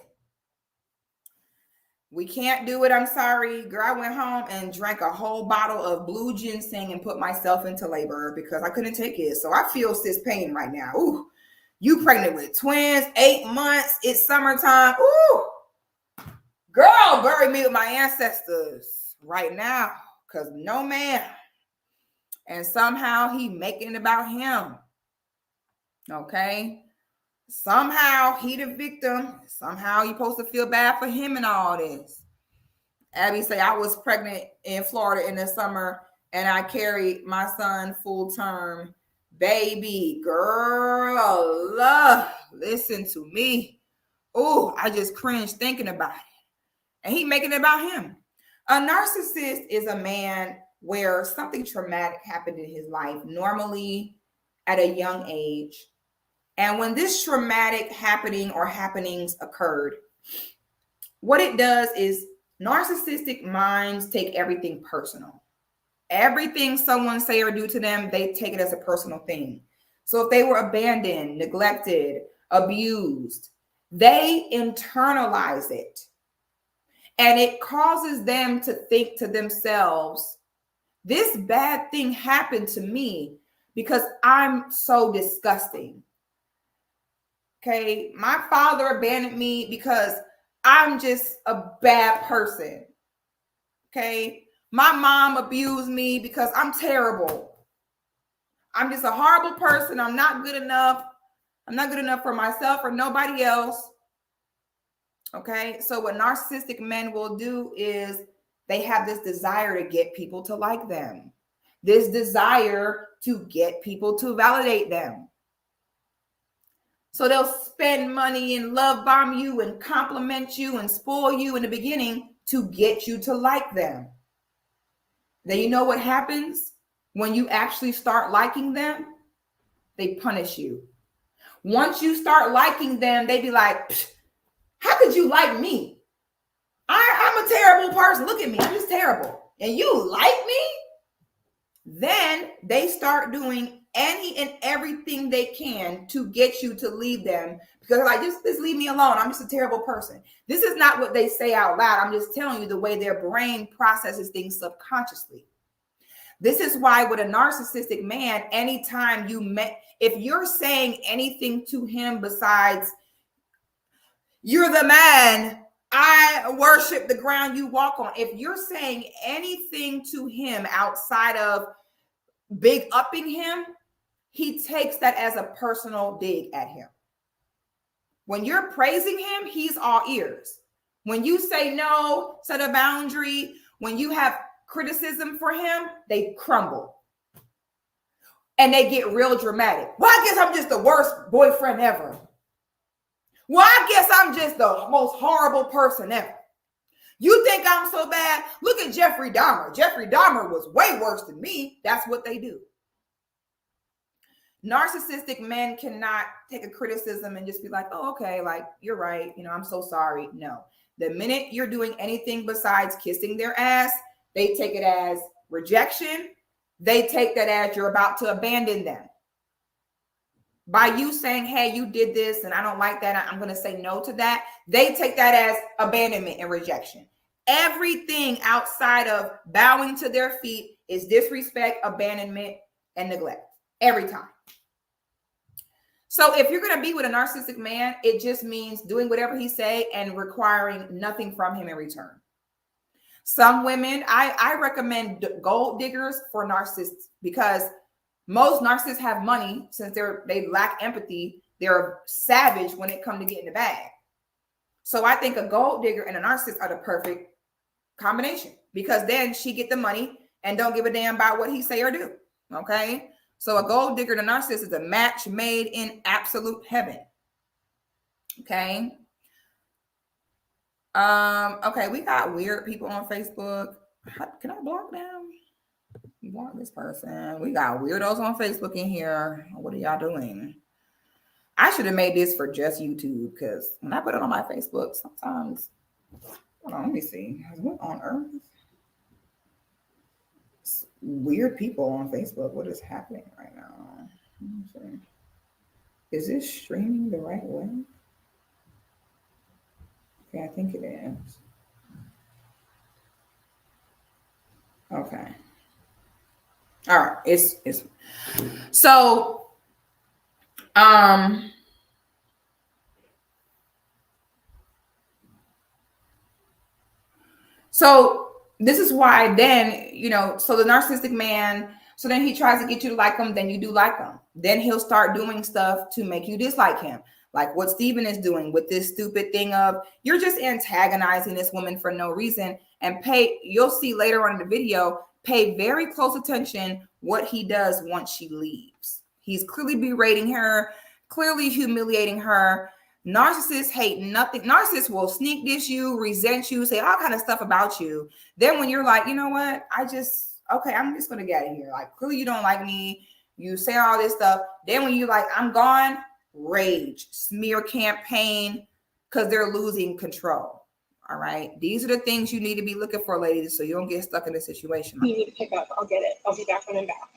Speaker 2: We can't do it. I'm sorry. Girl, I went home and drank a whole bottle of blue ginseng and put myself into labor because I couldn't take it. So I feel this pain right now. Ooh, you pregnant with twins, 8 months. It's summertime. Ooh, girl, bury me with my ancestors right now because no man. And somehow he making it about him. Okay. Somehow he the victim. Somehow you supposed to feel bad for him and all this. Abby say, I was pregnant in Florida in the summer and I carried my son full term. Baby girl, listen to me. Oh, I just cringe thinking about it. And he making it about him. A narcissist is a man where something traumatic happened in his life, normally at a young age. And when this traumatic happening or happenings occurred, what it does is narcissistic minds take everything personal. Everything someone say or do to them, they take it as a personal thing. So if they were abandoned, neglected, abused, they internalize it. And it causes them to think to themselves, this bad thing happened to me because I'm so disgusting. Okay, my father abandoned me because I'm just a bad person. Okay, my mom abused me because I'm terrible. I'm just a horrible person. I'm not good enough. I'm not good enough for myself or nobody else. Okay. So what narcissistic men will do is they have this desire to get people to like them. This desire to get people to validate them. So they'll spend money and love bomb you and compliment you and spoil you in the beginning to get you to like them. Then you know what happens when you actually start liking them? They punish you. Once you start liking them, they be like, how could you like me? I'm a terrible person. Look at me. I'm just terrible. And you like me? Then they start doing any and everything they can to get you to leave them, because like, just leave me alone. I'm just a terrible person. This is not what they say out loud. I'm just telling you the way their brain processes things subconsciously. This is why with a narcissistic man, anytime if you're saying anything to him besides, you're the man, I worship the ground you walk on. If you're saying anything to him outside of big upping him, he takes that as a personal dig at him. When you're praising him, he's all ears. When you say no, set a boundary, when you have criticism for him, they crumble. And they get real dramatic. Well, I guess I'm just the worst boyfriend ever. Well, I guess I'm just the most horrible person ever. You think I'm so bad? Look at Jeffrey Dahmer. Jeffrey Dahmer was way worse than me. That's what they do. Narcissistic men cannot take a criticism and just be like, oh, okay, like, you're right. I'm so sorry. No. The minute you're doing anything besides kissing their ass, they take it as rejection. They take that as you're about to abandon them. By you saying, hey, you did this and I don't like that, I'm going to say no to that, they take that as abandonment and rejection. Everything outside of bowing to their feet is disrespect, abandonment, and neglect. Every time. So if you're going to be with a narcissistic man, it just means doing whatever he say and requiring nothing from him in return. Some women, I recommend gold diggers for narcissists, because most narcissists have money. Since they lack empathy, they're savage when it comes to getting the bag. So I think a gold digger and a narcissist are the perfect combination, because then she get the money and don't give a damn about what he say or do. Okay. So a gold digger and a narcissist is a match made in absolute heaven. Okay. Okay, we got weird people on Facebook. Can I block them? Block this person. We got weirdos on Facebook in here. What are y'all doing? I should have made this for just YouTube, because when I put it on my Facebook, sometimes, hold on, let me see. What on earth? It's weird people on Facebook. What is happening right now? Let me see. Is this streaming the right way? Okay, I think it is. Okay. All right. It's so so this is why then, so the narcissistic man, so then he tries to get you to like him, then you do like him. Then he'll start doing stuff to make you dislike him. Like what Steven is doing with this stupid thing of, you're just antagonizing this woman for no reason. And you'll see later on in the video, pay very close attention what he does once she leaves. He's clearly berating her, clearly humiliating her. Narcissists hate nothing. Narcissists will sneak diss you, resent you, say all kind of stuff about you. Then when you're like, you know what? I'm just going to get out of here. Like, clearly you don't like me. You say all this stuff. Then when you're like, I'm gone, rage, smear campaign, because they're losing control. All right. These are the things you need to be looking for, ladies, so you don't get stuck in a situation.
Speaker 5: You need to pick up. I'll get it. I'll be back when I'm back.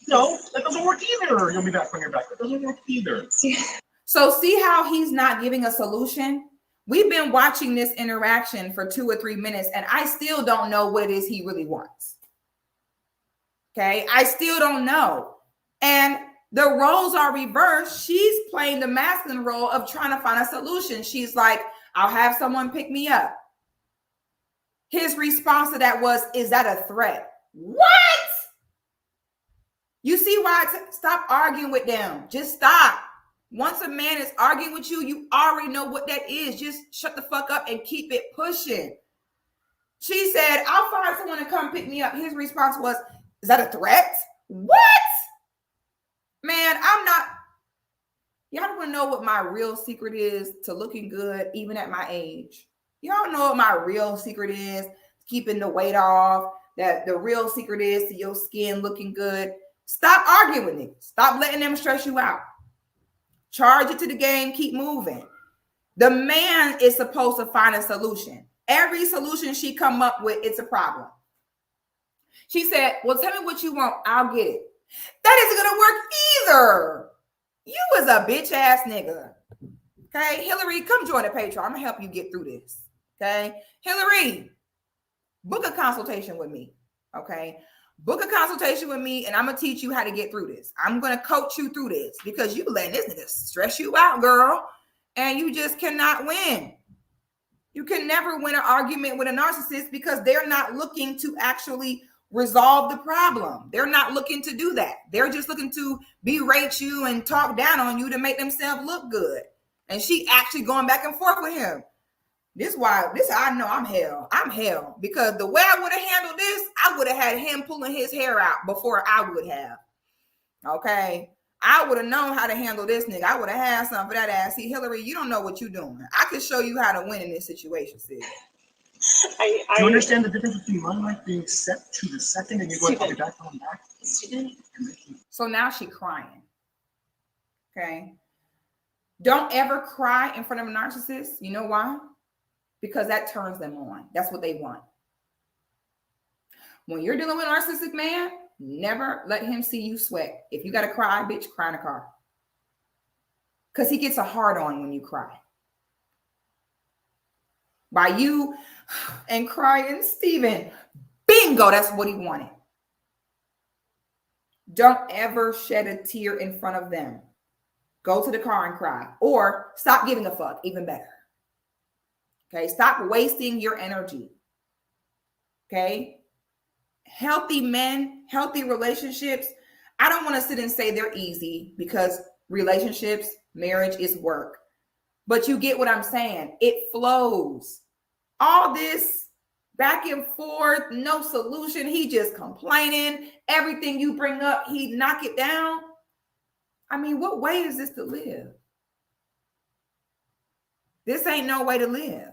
Speaker 4: No, that doesn't work either. You'll be back when you're back. That doesn't work either.
Speaker 2: So see how he's not giving a solution? We've been watching this interaction for 2 or 3 minutes, and I still don't know what it is he really wants. Okay. I still don't know. And the roles are reversed. She's playing the masculine role of trying to find a solution. She's like, I'll have someone pick me up. His response to that was, is that a threat? What? You see why stop arguing with them. Just stop. Once a man is arguing with you, you already know what that is. Just shut the fuck up and keep it pushing. She said, I'll find someone to come pick me up. His response was, is that a threat? What? Man, I'm not. Y'all want to know what my real secret is to looking good, even at my age? Y'all know what my real secret is? Keeping the weight off. That the real secret is to your skin looking good. Stop arguing with niggas. Stop letting them stress you out. Charge it to the game. Keep moving. The man is supposed to find a solution. Every solution she come up with, it's a problem. She said, well, tell me what you want. I'll get it. That isn't going to work either. You is a bitch ass nigga. Okay. Hillary, come join the Patreon. I'm going to help you get through this. Okay. Hillary, book a consultation with me. Okay. Book a consultation with me and I'm going to teach you how to get through this. I'm going to coach you through this because you letting this nigga stress you out, girl. And you just cannot win. You can never win an argument with a narcissist because they're not looking to actually resolve the problem. They're not looking to do that. They're just looking to berate you and talk down on you to make themselves look good. And she actually going back and forth with him. This how I know I'm hell. I'm hell because the way I would have handled this, I would have had him pulling his hair out before I would have. Okay. I would have known how to handle this nigga. I would have had something for that ass. See, Hillary, you don't know what you're doing. I can show you how to win in this situation, sis.
Speaker 4: Do you understand the difference between my life being set to the second and you going to be back on back?
Speaker 2: So now she crying. Okay. Don't ever cry in front of a narcissist. You know why? Because that turns them on. That's what they want. When you're dealing with a narcissistic man, never let him see you sweat. If you got to cry, bitch, cry in a car. Because he gets a hard on when you cry. By you and crying, Steven, bingo, that's what he wanted. Don't ever shed a tear in front of them. Go to the car and cry. Or stop giving a fuck, even better. Okay, stop wasting your energy. Okay? Healthy men, healthy relationships. I don't want to sit and say they're easy because relationships, marriage is work. But you get what I'm saying. It flows. All this back and forth, no solution. He just complaining. Everything you bring up, he knock it down. I mean, what way is this to live? This ain't no way to live.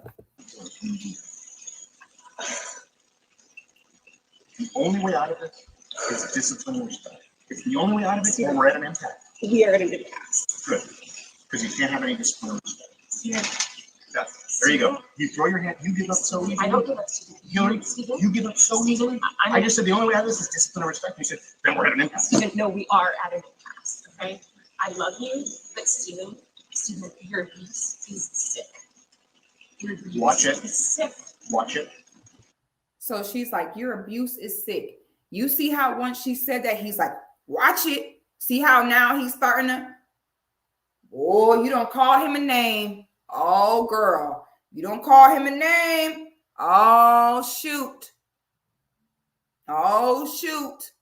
Speaker 4: The only way out of it is discipline and respect. If the only way out of it, then we're at an impasse.
Speaker 5: We are at an impasse.
Speaker 4: Good. Because you can't have any discipline and respect.
Speaker 5: Yeah.
Speaker 4: Yeah. There you go. You throw your hand, you give up so easily.
Speaker 5: I don't give up.
Speaker 4: Hillary, you give up so easily. I just said the only way out of this is discipline and respect. You said, then we're at an impasse.
Speaker 5: Steven, no, we are at an impasse, okay? I love you, but Steven, your abuse is sick. Your abuse
Speaker 4: Watch it.
Speaker 5: is sick.
Speaker 4: Watch it.
Speaker 2: So she's like, your abuse is sick. You see how once she said that, he's like, watch it. See how now he's starting to, oh, you don't call him a name. Oh, girl, you don't call him a name. Oh, shoot. Oh, shoot.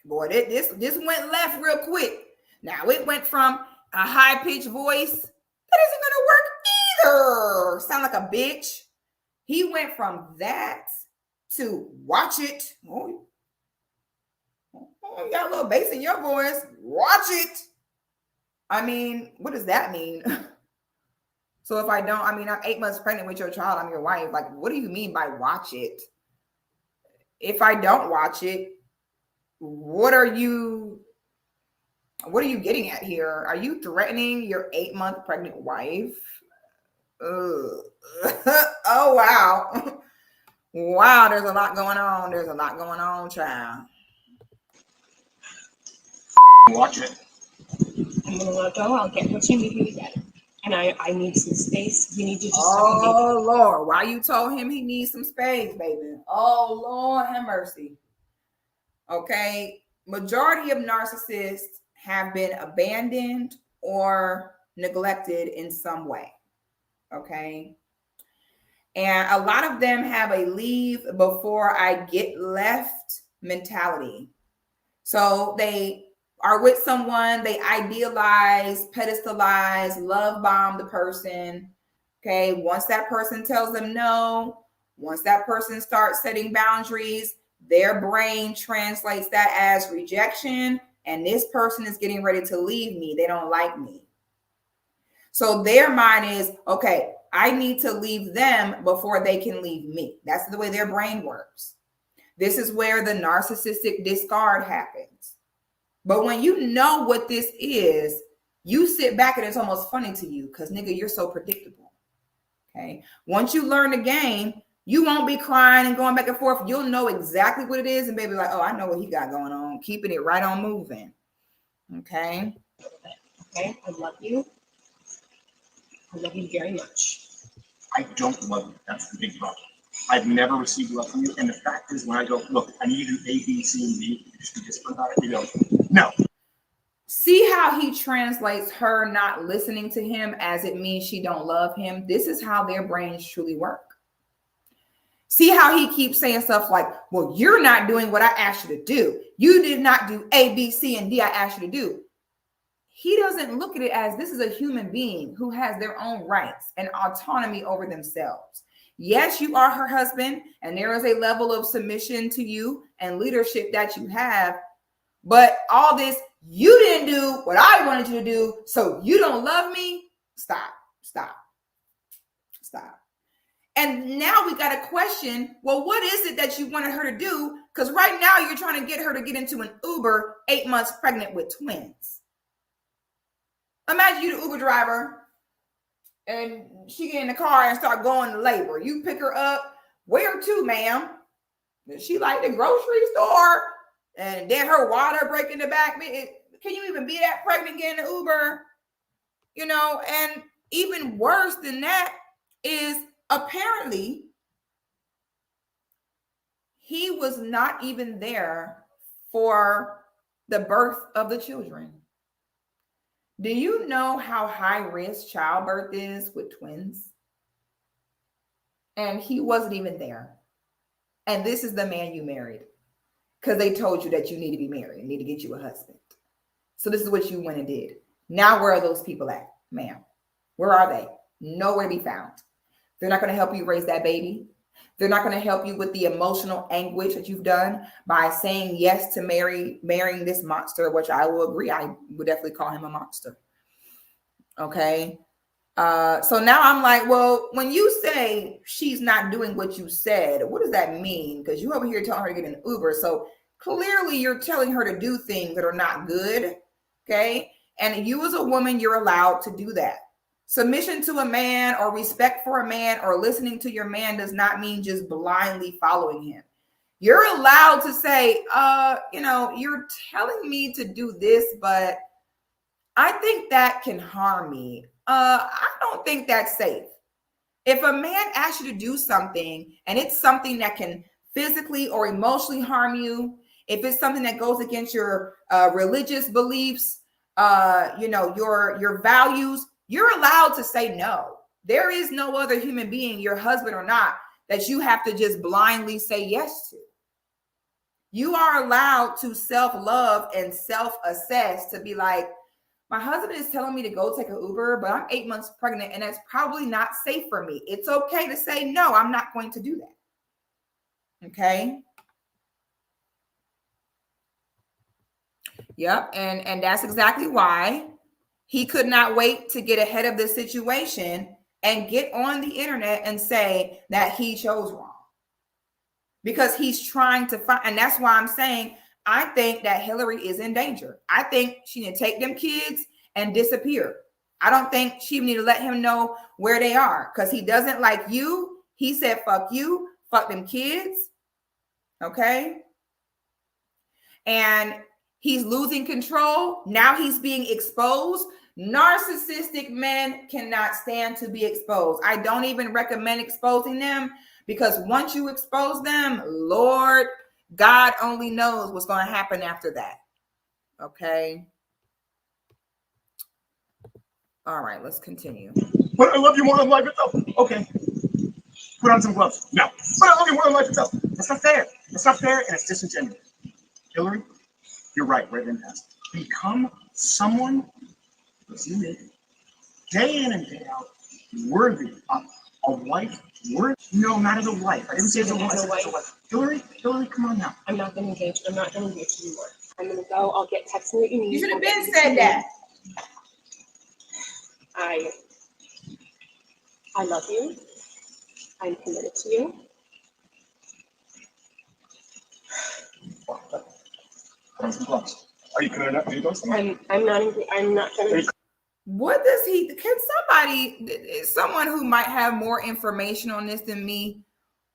Speaker 2: Boy, this went left real quick. Now it went from a high-pitched voice. That isn't going to work either. Sound like a bitch. He went from that to watch it. Oh, you got a little bass in your voice. Watch it. I mean, what does that mean? So if I don't, I mean, I'm 8 months pregnant with your child. I'm your wife. Like, what do you mean by watch it? If I don't watch it, what are you getting at here? Are you threatening your 8-month pregnant wife? Oh, wow. Wow, there's a lot going on. There's a lot going on, child.
Speaker 4: Watch it.
Speaker 5: I'm gonna let go. I'll get what you need me to get. And I need some space. You need to just
Speaker 2: Oh, Lord. Why you told him he needs some space, baby? Oh, Lord, have mercy. Okay. Majority of narcissists have been abandoned or neglected in some way. Okay. And a lot of them have a leave before I get left mentality. So they are with someone, they idealize, pedestalize, love bomb the person. Okay, once that person tells them no, once that person starts setting boundaries, their brain translates that as rejection, and this person is getting ready to leave me. They don't like me. So their mind is, okay, I need to leave them before they can leave me. That's the way their brain works. This is where the narcissistic discard happens. But when you know what this is, you sit back and it's almost funny to you because, nigga, you're so predictable. Okay. Once you learn the game, you won't be crying and going back and forth. You'll know exactly what it is and baby like, oh, I know what he got going on. Keeping it right on moving. Okay.
Speaker 5: Okay. I love you. I love you very much.
Speaker 4: I don't love you. That's the big problem. I've never received love from you. And the fact is, when I go, look, I need you to do A, B, C, and D, you just be disciplined about it. You go, no.
Speaker 2: See how he translates her not listening to him as it means she don't love him? This is how their brains truly work. See how he keeps saying stuff like, well, you're not doing what I asked you to do. You did not do A, B, C, and D I asked you to do. He doesn't look at it as this is a human being who has their own rights and autonomy over themselves. Yes, you are her husband, and there is a level of submission to you and leadership that you have. But all this, you didn't do what I wanted you to do, so you don't love me. Stop. And now we got to question, well, what is it that you wanted her to do? Because right now you're trying to get her to get into an Uber 8 months pregnant with twins. Imagine you the Uber driver and she get in the car and start going to labor. You pick her up. Where to, ma'am? She like the grocery store. And then her water break in the back. Can you even be that pregnant getting an Uber? You know, and even worse than that is apparently he was not even there for the birth of the children. Do you know how high risk childbirth is with twins? And he wasn't even there. And this is the man you married because they told you that you need to be married, you need to get you a husband. So this is what you went and did. Now, where are those people at, ma'am? Where are they? Nowhere to be found. They're not going to help you raise that baby. They're not going to help you with the emotional anguish that you've done by saying yes to marrying this monster, which I will agree. I would definitely call him a monster. Okay. So now I'm like, well, when you say she's not doing what you said, what does that mean? Because you over here telling her to get an Uber. So clearly you're telling her to do things that are not good. Okay. And you as a woman, you're allowed to do that. Submission to a man or respect for a man or listening to your man does not mean just blindly following him. You're allowed to say, you're telling me to do this, but I think that can harm me. I don't think that's safe. If a man asks you to do something and it's something that can physically or emotionally harm you, if it's something that goes against your religious beliefs, your values, you're allowed to say no. There is no other human being, your husband or not, that you have to just blindly say yes to. You are allowed to self-love and self-assess to be like, my husband is telling me to go take an Uber, but I'm 8 months pregnant and that's probably not safe for me. It's okay to say, no, I'm not going to do that. Okay. Yep. And that's exactly why he could not wait to get ahead of the situation and get on the internet and say that he chose wrong. Because he's trying to find, and that's why I'm saying, I think that Hillary is in danger. I think she need to take them kids and disappear. I don't think she need to let him know where they are because he doesn't like you. He said, fuck you, fuck them kids. Okay. And he's losing control. Now he's being exposed. Narcissistic men cannot stand to be exposed. I don't even recommend exposing them because once you expose them, Lord, God only knows what's going to happen after that. Okay. All right, let's continue.
Speaker 4: But I love you more than life itself. Okay. Put on some gloves. No. But I love you more than life itself. That's not fair. That's not fair and it's disingenuous. Hillary, you're right. We're in past. become someone, listen to me, day in and day out, worthy of a wife, worthy, no, not as a wife. I didn't say as a wife. As a wife. Hillary, come on now.
Speaker 5: I'm not going to engage. I'm not going to engage anymore. I'm going to go. I'll get texting what you need.
Speaker 2: You should have
Speaker 5: I'll get
Speaker 2: been
Speaker 5: you
Speaker 2: said
Speaker 5: what
Speaker 2: that.
Speaker 5: you need. I love you. I'm committed to you.
Speaker 4: Are you committed enough to do those things?
Speaker 5: I'm not going to.
Speaker 2: What does he? Can somebody, someone who might have more information on this than me,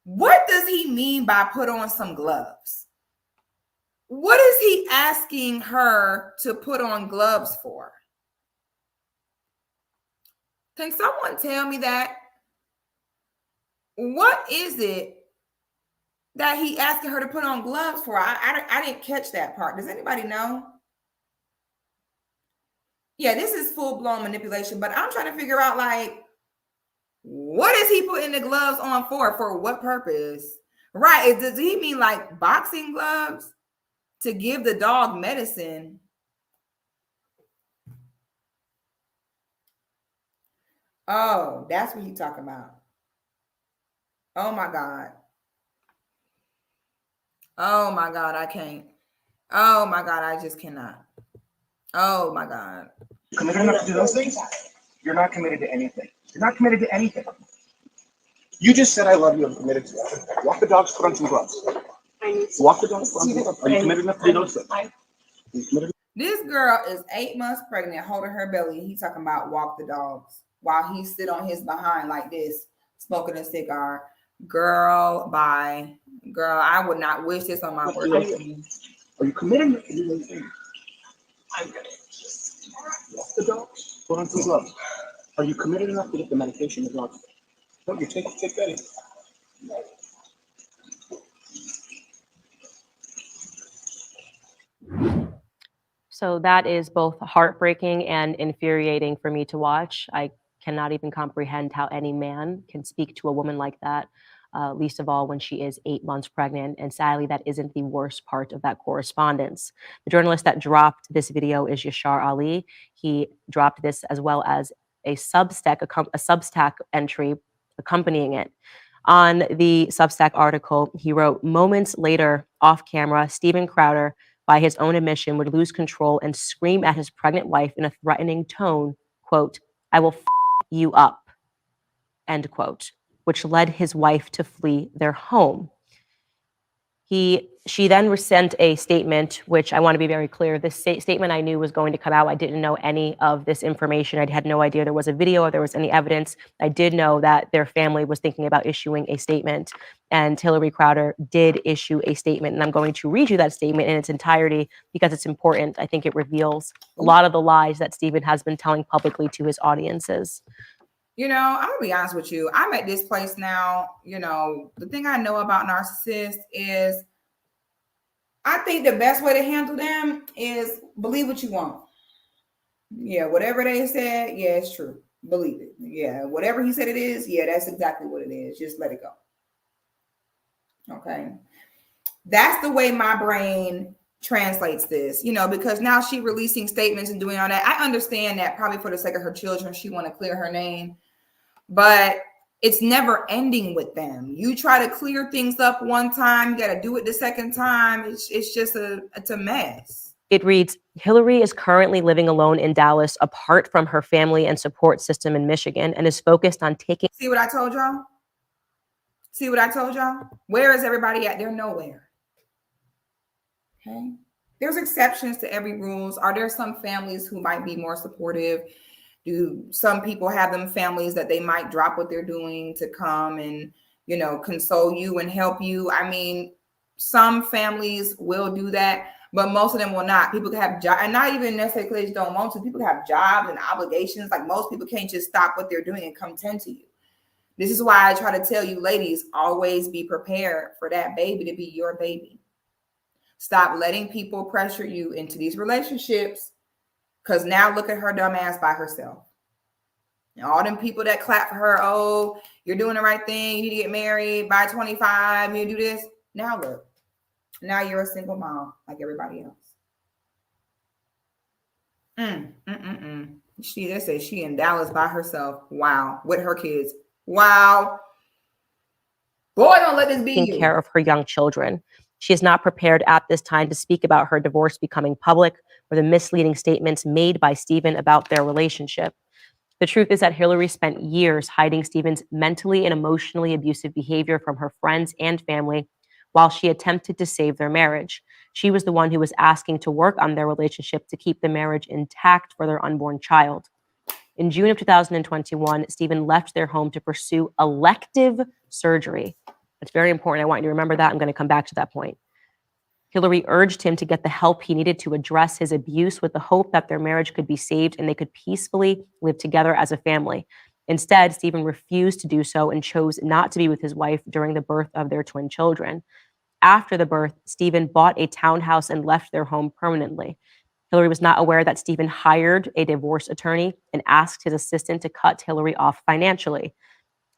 Speaker 2: what does he mean by put on some gloves? What is he asking her to put on gloves for? Can someone tell me that? What is it that he asking her to put on gloves for? I didn't catch that part. Does anybody know? Yeah, this is full-blown manipulation, but I'm trying to figure out, like, what is he putting the gloves on for? For what purpose? Right. Does he mean like boxing gloves to give the dog medicine? Oh, that's what he's talking about. Oh my God. Oh my God, I can't. Oh my God, I just cannot. Oh my God.
Speaker 4: Committed enough to do those things? You're not committed to anything. You're not committed to anything. You just said I love you. I'm committed to you. Walk the dogs, put on some gloves. Walk the dogs, put on some gloves. Are you committed enough to do those things?
Speaker 2: This girl is 8 months pregnant, holding her belly. He's talking about walk the dogs while he sit on his behind like this, smoking a cigar. Girl, bye. Girl, I would not wish this on my worst enemy.
Speaker 4: Are you committed enough to do those things? I'm gonna walk the dogs, put on some gloves. Are you committed enough to get the medication the dogs? No, you take that in.
Speaker 3: So that is both heartbreaking and infuriating for me to watch. I cannot even comprehend how any man can speak to a woman like that, least of all when she is 8 months pregnant. And sadly, that isn't the worst part of that correspondence. The journalist that dropped this video is Yashar Ali. He dropped this as well as a Substack entry accompanying it. On the Substack article, he wrote, "Moments later, off camera, Steven Crowder, by his own admission, would lose control and scream at his pregnant wife in a threatening tone, quote, 'I will f you up,' end quote, which led his wife to flee their home." She then sent a statement, which I want to be very clear. This statement I knew was going to come out. I didn't know any of this information. I had no idea there was a video or there was any evidence. I did know that their family was thinking about issuing a statement, and Hillary Crowder did issue a statement. And I'm going to read you that statement in its entirety because it's important. I think it reveals a lot of the lies that Steven has been telling publicly to his audiences.
Speaker 2: You know, I'm gonna be honest with you. I'm at this place now. You know, the thing I know about narcissists is I think the best way to handle them is believe what you want. Yeah, whatever they said, yeah, it's true. Believe it. Yeah, whatever he said it is, yeah, that's exactly what it is. Just let it go. Okay. That's the way my brain translates this, you know, because now she's releasing statements and doing all that. I understand that probably for the sake of her children, she want to clear her name, but it's never ending with them. You try to clear things up one time, you got to do it the second time. It's just it's a mess.
Speaker 3: It reads, "Hillary is currently living alone in Dallas, apart from her family and support system in Michigan, and is focused on taking..."
Speaker 2: See what I told y'all? See what I told y'all? Where is everybody at? They're nowhere. Okay. There's exceptions to every rules. Are there some families who might be more supportive? Do some people have them families that they might drop what they're doing to come and, you know, console you and help you? I mean, some families will do that, but most of them will not. People have jobs, and not even necessarily because they don't want to. People have jobs and obligations. Like, most people can't just stop what they're doing and come tend to you. This is why I try to tell you, ladies, always be prepared for that baby to be your baby. Stop letting people pressure you into these relationships, because now look at her dumb ass by herself. And all them people that clap for her, oh, you're doing the right thing, you need to get married by 25, you do this. Now look, now you're a single mom like everybody else. They say she in Dallas by herself. Wow. With her kids. Wow. Boy, don't let this be
Speaker 3: taking
Speaker 2: you.
Speaker 3: care of her young children. She is not prepared at this time to speak about her divorce becoming public or the misleading statements made by Stephen about their relationship. The truth is that Hillary spent years hiding Stephen's mentally and emotionally abusive behavior from her friends and family while she attempted to save their marriage. She was the one who was asking to work on their relationship to keep the marriage intact for their unborn child. In June of 2021, Stephen left their home to pursue elective surgery. It's very important. I want you to remember that. I'm going to come back to that point. Hillary urged him to get the help he needed to address his abuse with the hope that their marriage could be saved and they could peacefully live together as a family. Instead, Stephen refused to do so and chose not to be with his wife during the birth of their twin children. After the birth, Stephen bought a townhouse and left their home permanently. Hillary was not aware that Stephen hired a divorce attorney and asked his assistant to cut Hillary off financially.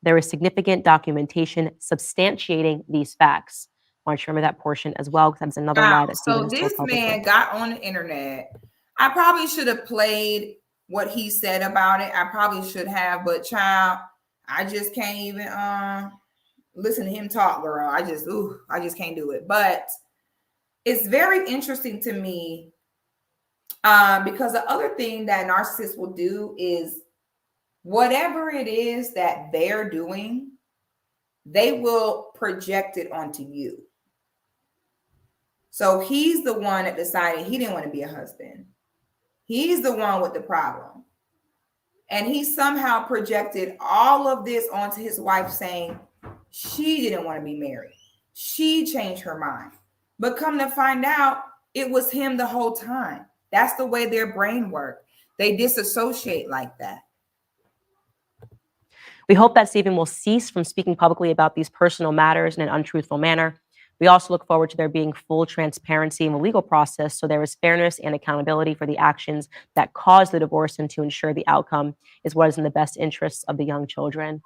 Speaker 3: There is significant documentation substantiating these facts. I want you to remember that portion as well, because that's another lie that Stephen has told
Speaker 2: this
Speaker 3: publicly.
Speaker 2: man got on the internet. I probably should have played what he said about it. I probably should have, but child, I just can't even listen to him talk, girl. I just can't do it. But it's very interesting to me because the other thing that narcissists will do is whatever it is that they're doing, they will project it onto you. So he's the one that decided he didn't want to be a husband. He's the one with the problem. And he somehow projected all of this onto his wife, saying she didn't want to be married. She changed her mind. But come to find out, it was him the whole time. That's the way their brain works. They disassociate like that.
Speaker 3: We hope that Stephen will cease from speaking publicly about these personal matters in an untruthful manner. We also look forward to there being full transparency in the legal process, so there is fairness and accountability for the actions that caused the divorce and to ensure the outcome is what is in the best interests of the young children.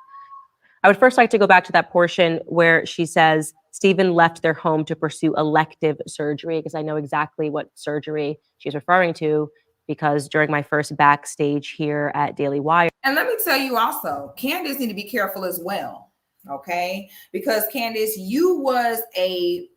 Speaker 3: I would first like to go back to that portion where she says Stephen left their home to pursue elective surgery, because I know exactly what surgery she's referring to, because during my first backstage here at Daily Wire.
Speaker 2: And let me tell you also, Candace need to be careful as well. Okay, because Candace, you were a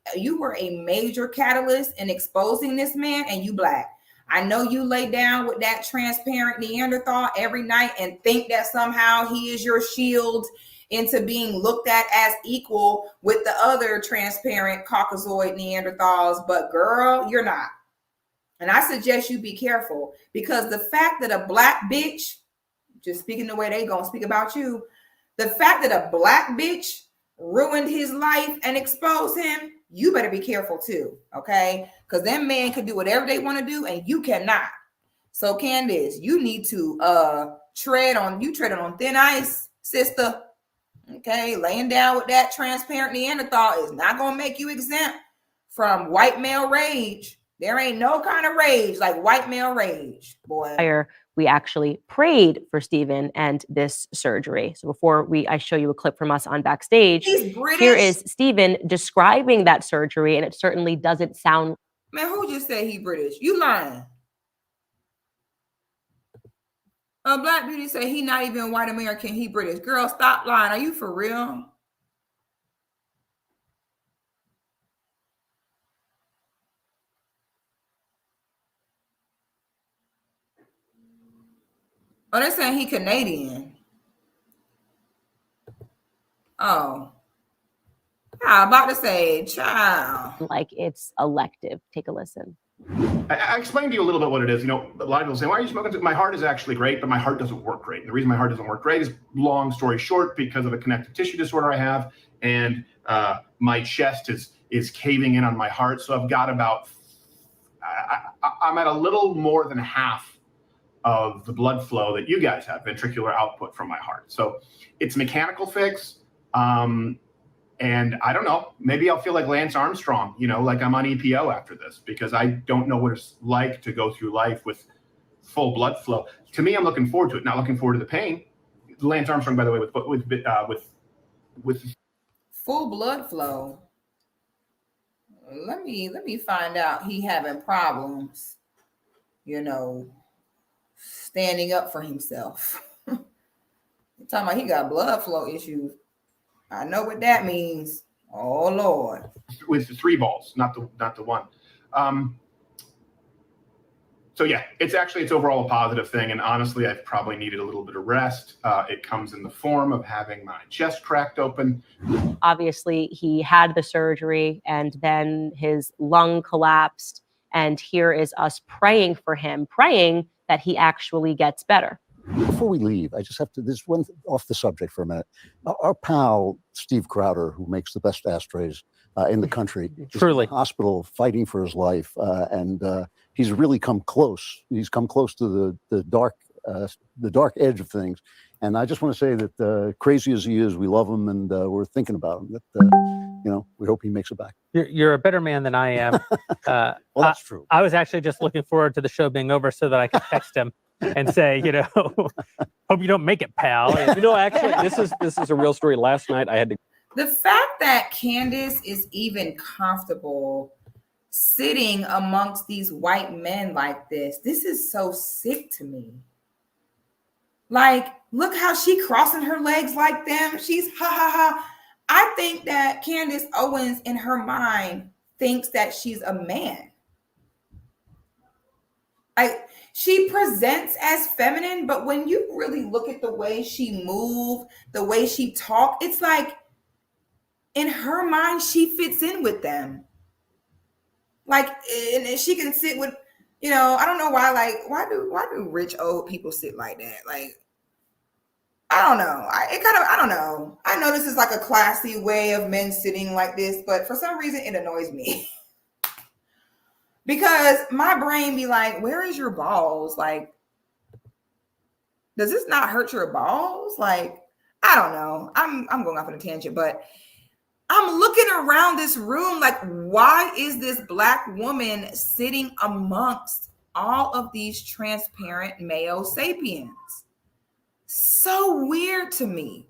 Speaker 2: major catalyst in exposing this man, and you Black. I know you lay down with that transparent Neanderthal every night and think that somehow he is your shield into being looked at as equal with the other transparent Caucasoid Neanderthals, but girl, you're not. And I suggest you be careful, because the fact that a Black bitch, just speaking the way they gonna speak about you, the fact that a Black bitch ruined his life and exposed him, you better be careful too, okay? Because them men can do whatever they want to do and you cannot. So Candace, you need to tread on thin ice, sister. Okay, laying down with that transparent Neanderthal is not gonna make you exempt from white male rage. There ain't no kind of rage like white male rage, boy.
Speaker 3: We actually prayed for Stephen and this surgery. So before I show you a clip from us on backstage, here is Stephen describing that surgery, and it certainly doesn't sound.
Speaker 2: Man, who just said he British? You lying. A Black beauty said he not even white American, he British. Girl, stop lying. Are you for real? Oh, they're saying he Canadian. Oh. I'm about to say, child.
Speaker 3: Like it's elective. Take a listen.
Speaker 4: I explained to you a little bit what it is. You know, a lot of people say, why are you smoking? My heart is actually great, but my heart doesn't work great. And the reason my heart doesn't work great is, long story short, because of a connective tissue disorder I have, and my chest is caving in on my heart. So I've got I'm at a little more than half of the blood flow that you guys have, ventricular output from my heart. So it's a mechanical fix. And I don't know, maybe I'll feel like Lance Armstrong, you know, like I'm on EPO after this, because I don't know what it's like to go through life with full blood flow. To me, I'm looking forward to it, not looking forward to the pain. Lance Armstrong, by the way, with
Speaker 2: full blood flow. Let me find out he having problems, you know, standing up for himself. You're talking about he got blood flow issues. I know what that means. Oh Lord.
Speaker 4: With the 3 balls, not the one. So yeah, it's overall a positive thing. And honestly, I've probably needed a little bit of rest. It comes in the form of having my chest cracked open.
Speaker 3: Obviously, he had the surgery and then his lung collapsed. And here is us praying for him, praying that he actually gets better.
Speaker 6: Before we leave, I just have to, this one off the subject for a minute. Our pal, Steve Crowder, who makes the best ashtrays in the country,
Speaker 7: truly
Speaker 6: is in the hospital fighting for his life. And he's really come close. He's come close to the dark edge of things. And I just want to say that crazy as he is, we love him and we're thinking about him. That, we hope he makes it back.
Speaker 7: You're a better man than I am.
Speaker 6: Well, that's true.
Speaker 7: I was actually just looking forward to the show being over so that I could text him and say, hope you don't make it, pal.
Speaker 8: Actually, this is a real story. Last night I had to.
Speaker 2: The fact that Candace is even comfortable sitting amongst these white men like this is so sick to me. Like, look how she crossing her legs like them. She's ha ha ha. I think that Candace Owens in her mind thinks that she's a man. She presents as feminine, but when you really look at the way she moves, the way she talks, it's like in her mind, she fits in with them. Like, and she can sit with, I don't know why, why do rich old people sit like that? Like, I don't know. I don't know. I know this is like a classy way of men sitting like this, but for some reason it annoys me. Because my brain be like, where is your balls? Like, does this not hurt your balls? Like, I don't know. I'm going off on a tangent, but I'm looking around this room like, why is this Black woman sitting amongst all of these transparent male sapiens? So weird to me.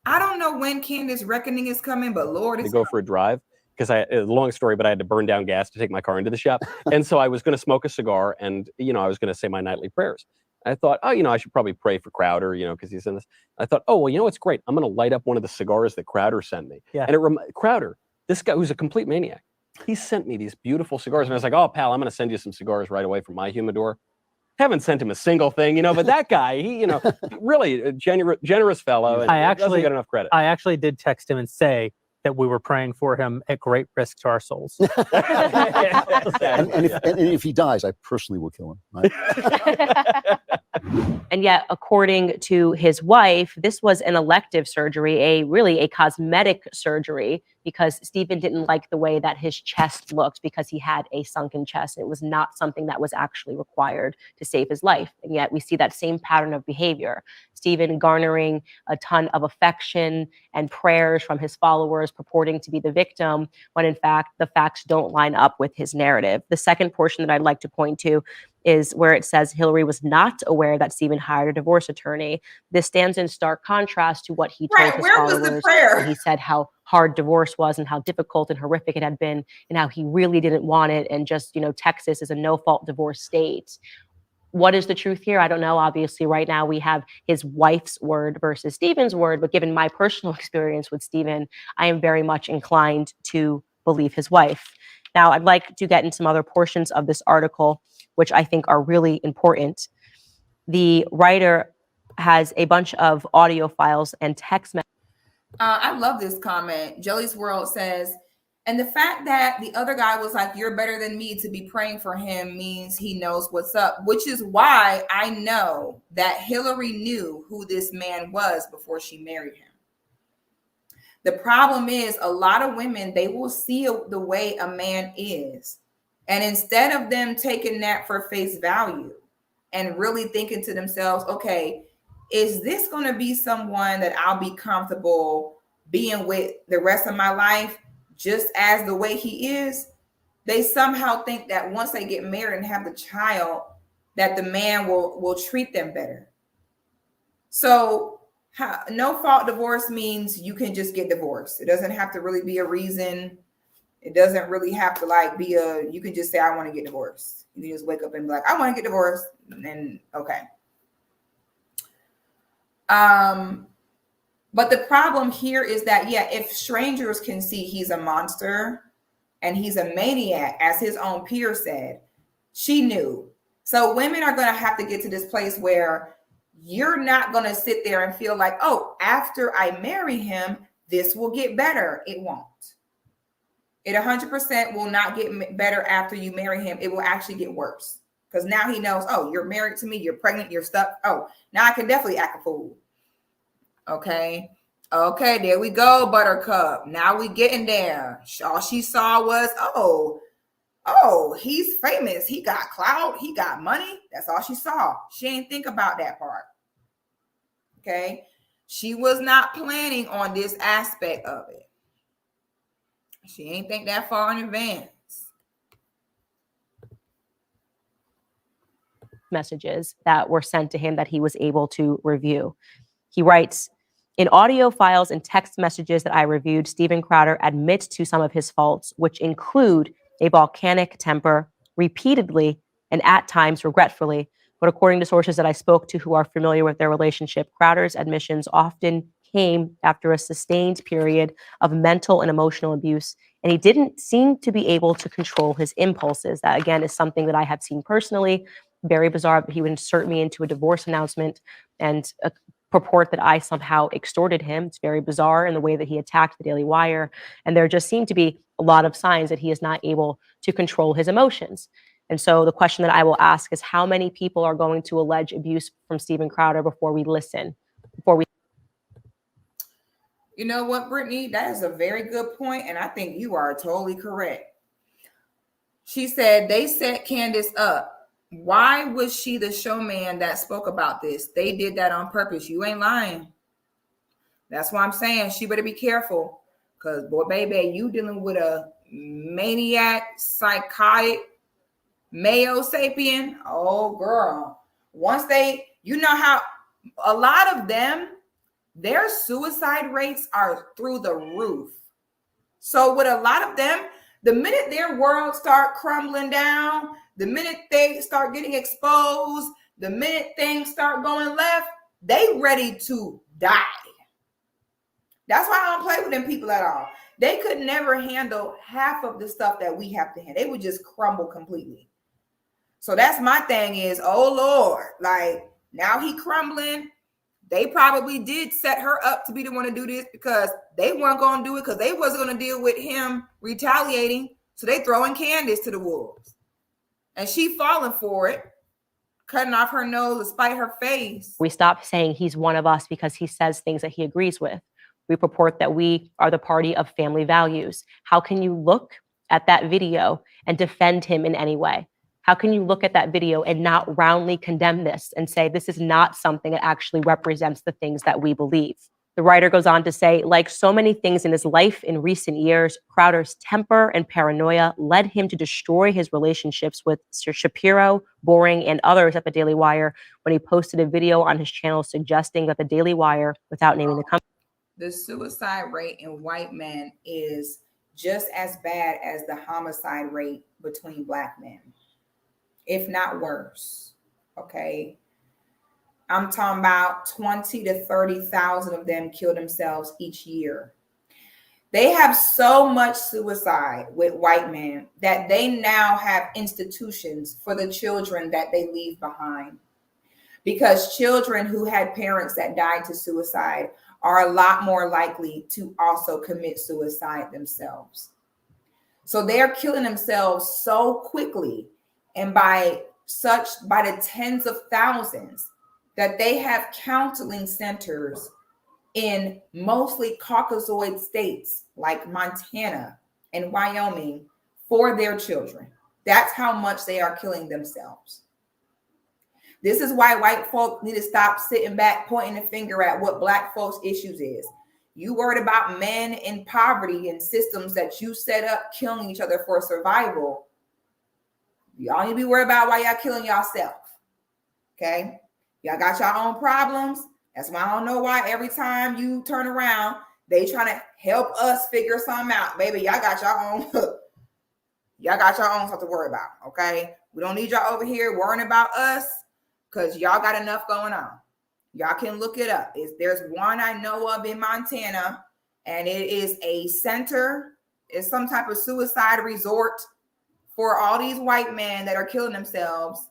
Speaker 2: I don't know when Candace reckoning is coming, but Lord, it's
Speaker 8: to go for a drive. Because a long story, but I had to burn down gas to take my car into the shop. And so I was going to smoke a cigar and, I was going to say my nightly prayers. I thought, I should probably pray for Crowder, because he's in this. I thought, what's great? I'm going to light up one of the cigars that Crowder sent me.
Speaker 7: Yeah.
Speaker 8: And Crowder, this guy who's a complete maniac, he sent me these beautiful cigars. And I was like, oh, pal, I'm going to send you some cigars right away from my humidor. Haven't sent him a single thing, but that guy, he, really a generous fellow. And doesn't get enough credit.
Speaker 7: I actually did text him and say that we were praying for him at great risk to our souls.
Speaker 6: and if he dies, I personally will kill him. Right?
Speaker 3: And yet, according to his wife, this was an elective surgery, really a cosmetic surgery, because Stephen didn't like the way that his chest looked because he had a sunken chest. It was not something that was actually required to save his life. And yet we see that same pattern of behavior. Stephen garnering a ton of affection and prayers from his followers, purporting to be the victim, when in fact the facts don't line up with his narrative. The second portion that I'd like to point to is where it says Hillary was not aware that Stephen hired a divorce attorney. This stands in stark contrast to what he told his followers.
Speaker 2: Where was the prayer?
Speaker 3: He said how hard divorce was and how difficult and horrific it had been and how he really didn't want it. And just, Texas is a no-fault divorce state. What is the truth here? I don't know. Obviously, right now we have his wife's word versus Stephen's word. But given my personal experience with Stephen, I am very much inclined to believe his wife. Now, I'd like to get into some other portions of this article, which I think are really important. The writer has a bunch of audio files and text messages.
Speaker 2: I love this comment. Jelly's World says, and the fact that the other guy was like, you're better than me to be praying for him means he knows what's up, which is why I know that Hillary knew who this man was before she married him. The problem is a lot of women, they will see the way a man is. And instead of them taking that for face value and really thinking to themselves, okay, is this going to be someone that I'll be comfortable being with the rest of my life just as the way he is? They somehow think that once they get married and have the child, that the man will treat them better. So no fault divorce means you can just get divorced. It doesn't have to really be a reason. It doesn't really have to like be you can just say, I want to get divorced. You can just wake up and be like, I want to get divorced. And okay. But the problem here is that, yeah, if strangers can see he's a monster and he's a maniac, as his own peer said, she knew. So women are going to have to get to this place where you're not going to sit there and feel like, oh, after I marry him, this will get better. It won't. It 100% will not get better after you marry him. It will actually get worse. Because now he knows, oh, you're married to me, you're pregnant, you're stuck. Oh, now I can definitely act a fool. Okay. Okay, there we go, Buttercup. Now we getting there. All she saw was, oh, he's famous. He got clout. He got money. That's all she saw. She ain't think about that part. Okay. She was not planning on this aspect of it. She ain't think that far in advance.
Speaker 3: Messages that were sent to him that he was able to review. He writes, in audio files and text messages that I reviewed, Steven Crowder admits to some of his faults, which include a volcanic temper, repeatedly and at times regretfully. But according to sources that I spoke to who are familiar with their relationship, Crowder's admissions often came after a sustained period of mental and emotional abuse, and he didn't seem to be able to control his impulses. That, again, is something that I have seen personally. Very bizarre, but he would insert me into a divorce announcement and purport that I somehow extorted him. It's very bizarre in the way that he attacked the Daily Wire. And there just seem to be a lot of signs that he is not able to control his emotions. And so the question that I will ask is, how many people are going to allege abuse from Steven Crowder before we listen?
Speaker 2: You know what, Brittany? That is a very good point, and I think you are totally correct. She said they set Candace up. Why was she the showman that spoke about this? They did that on purpose. You ain't lying. That's why I'm saying she better be careful. Because, boy, baby, you dealing with a maniac, psychotic, Mayo sapien. Oh, girl. Once you know how a lot of them, their suicide rates are through the roof. So with a lot of them, the minute their world start crumbling down, the minute they start getting exposed, the minute things start going left, they ready to die. That's why I don't play with them people at all. They could never handle half of the stuff that we have to handle. They would just crumble completely. So that's my thing is, oh Lord, like now he crumbling. They probably did set her up to be the one to do this because they weren't going to do it because they wasn't going to deal with him retaliating. So they throwing Candace to the wolves. And she falling for it, cutting off her nose to spite her face.
Speaker 3: We stop saying he's one of us because he says things that he agrees with. We purport that we are the party of family values. How can you look at that video and defend him in any way? How can you look at that video and not roundly condemn this and say this is not something that actually represents the things that we believe? The writer goes on to say, like so many things in his life in recent years, Crowder's temper and paranoia led him to destroy his relationships with Sir Shapiro, Boring, and others at the Daily Wire when he posted a video on his channel suggesting that the Daily Wire, without naming the company.
Speaker 2: The suicide rate in white men is just as bad as the homicide rate between Black men, if not worse. Okay. I'm talking about 20 to 30,000 of them kill themselves each year. They have so much suicide with white men that they now have institutions for the children that they leave behind. Because children who had parents that died to suicide are a lot more likely to also commit suicide themselves. So they're killing themselves so quickly and by the tens of thousands that they have counseling centers in mostly Caucasoid states like Montana and Wyoming for their children. That's how much they are killing themselves. This is why white folk need to stop sitting back, pointing the finger at what Black folks' issues is. You worried about men in poverty and systems that you set up killing each other for survival. Y'all need to be worried about why y'all killing yourself. Okay? Y'all got your own problems. That's why I don't know why every time you turn around, They trying to help us figure something out. Baby, y'all got your own. Y'all got your own stuff to worry about, okay? We don't need y'all over here worrying about us because y'all got enough going on. Y'all can look it up. There's one I know of in Montana, and it is a center. It's some type of suicide resort for all these white men that are killing themselves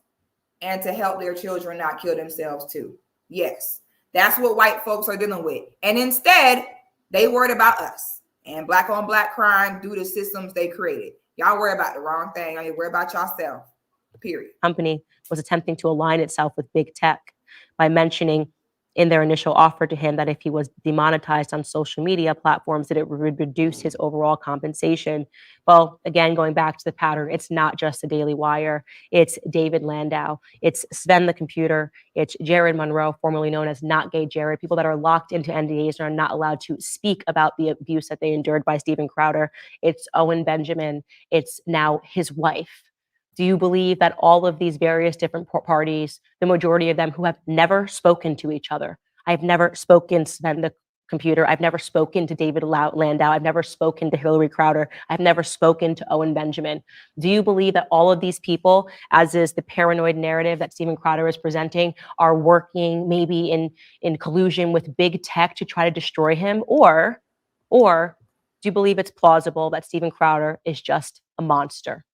Speaker 2: and to help their children not kill themselves too. Yes, that's what white folks are dealing with. And instead, they worried about us and black on black crime due to systems they created. Y'all worry about the wrong thing. I mean, worry about yourself, period.
Speaker 3: Company was attempting to align itself with big tech by mentioning in their initial offer to him that if he was demonetized on social media platforms, that it would reduce his overall compensation. Well, again, going back to the pattern, it's not just the Daily Wire. It's David Landau. It's Sven the Computer. It's Jared Monroe, formerly known as Not Gay Jared, people that are locked into NDAs and are not allowed to speak about the abuse that they endured by Steven Crowder. It's Owen Benjamin. It's now his wife. Do you believe that all of these various different parties, the majority of them who have never spoken to each other, I've never spoken to Sven the Computer, I've never spoken to David Landau, I've never spoken to Hillary Crowder, I've never spoken to Owen Benjamin. Do you believe that all of these people, as is the paranoid narrative that Steven Crowder is presenting, are working maybe in collusion with big tech to try to destroy him? Or do you believe it's plausible that Steven Crowder is just a monster?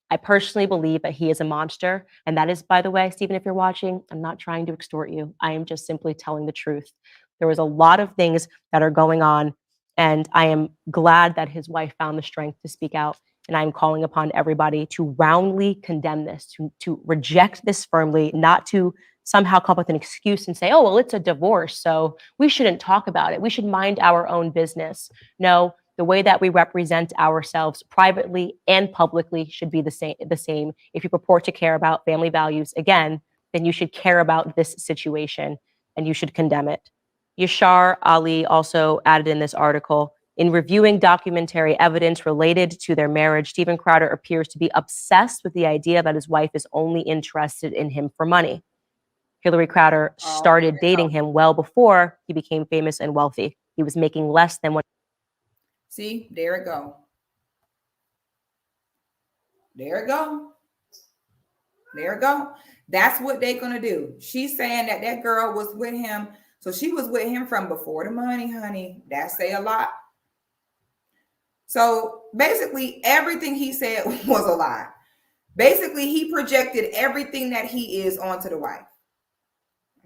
Speaker 3: I personally believe that he is a monster. And that is, by the way, Stephen, if you're watching, I'm not trying to extort you. I am just simply telling the truth. There was a lot of things that are going on. And I am glad that his wife found the strength to speak out. And I'm calling upon everybody to roundly condemn this, to reject this firmly, not to somehow come up with an excuse and say, oh, well, it's a divorce, so we shouldn't talk about it. We should mind our own business. No. The way that we represent ourselves privately and publicly should be the same. If you purport to care about family values, again, then you should care about this situation and you should condemn it. Yashar Ali also added in this article, in reviewing documentary evidence related to their marriage, Steven Crowder appears to be obsessed with the idea that his wife is only interested in him for money. Hillary Crowder started dating him well before he became famous and wealthy. He was making less than what.
Speaker 2: See, there it go. There it go. There it go. That's what they're going to do. She's saying that that girl was with him. So she was with him from before the money, honey. That say a lot. So basically everything he said was a lie. Basically, he projected everything that he is onto the wife.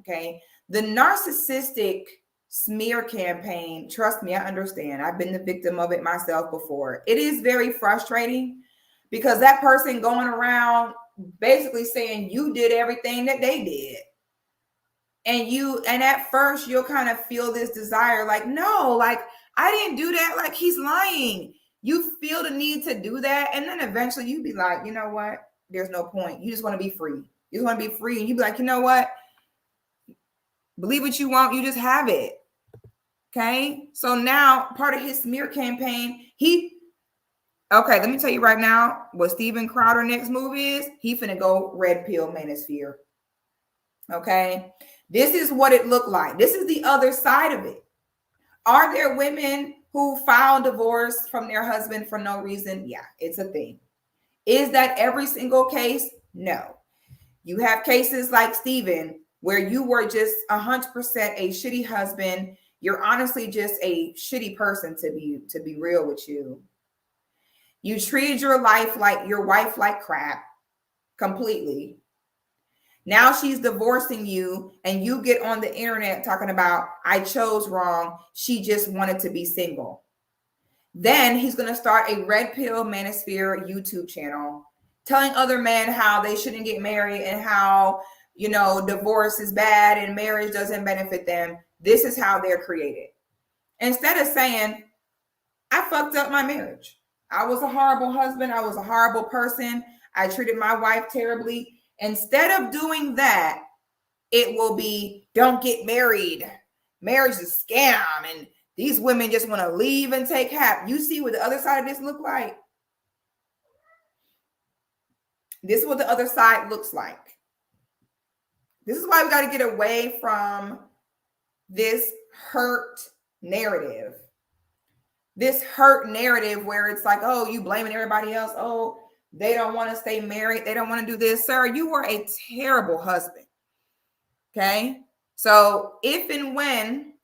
Speaker 2: Okay. The narcissistic smear campaign, trust me, I understand. I've been the victim of it myself before. It is very frustrating because that person going around basically saying you did everything that they did. And at first you'll kind of feel this desire like, no, like I didn't do that. Like he's lying. You feel the need to do that. And then eventually you'd be like, you know what? There's no point. You just want to be free. You just want to be free. And you'd be like, you know what? Believe what you want. You just have it. Okay. So now part of his smear campaign, okay, let me tell you right now what Steven Crowder next move is. He finna go red pill manosphere. Okay. This is what it looked like. This is the other side of it. Are there women who file divorce from their husband for no reason? Yeah, it's a thing. Is that every single case? No. You have cases like Steven where you were just 100% a shitty husband. You're honestly just a shitty person, to be real with you. You treated your wife like crap completely. Now she's divorcing you and you get on the internet talking about, I chose wrong. She just wanted to be single. Then he's going to start a red pill manosphere YouTube channel telling other men how they shouldn't get married and how, divorce is bad and marriage doesn't benefit them. This is how they're created. Instead of saying, I fucked up my marriage. I was a horrible husband. I was a horrible person. I treated my wife terribly. Instead of doing that, it will be, don't get married. Marriage is a scam. And these women just want to leave and take half. You see what the other side of this look like? This is what the other side looks like. This is why we got to get away from this hurt narrative. this hurt narrative where it's like, oh, you blaming everybody else. Oh, they don't want to stay married. They don't want to do this. Sir, you were a terrible husband. Okay. So if and when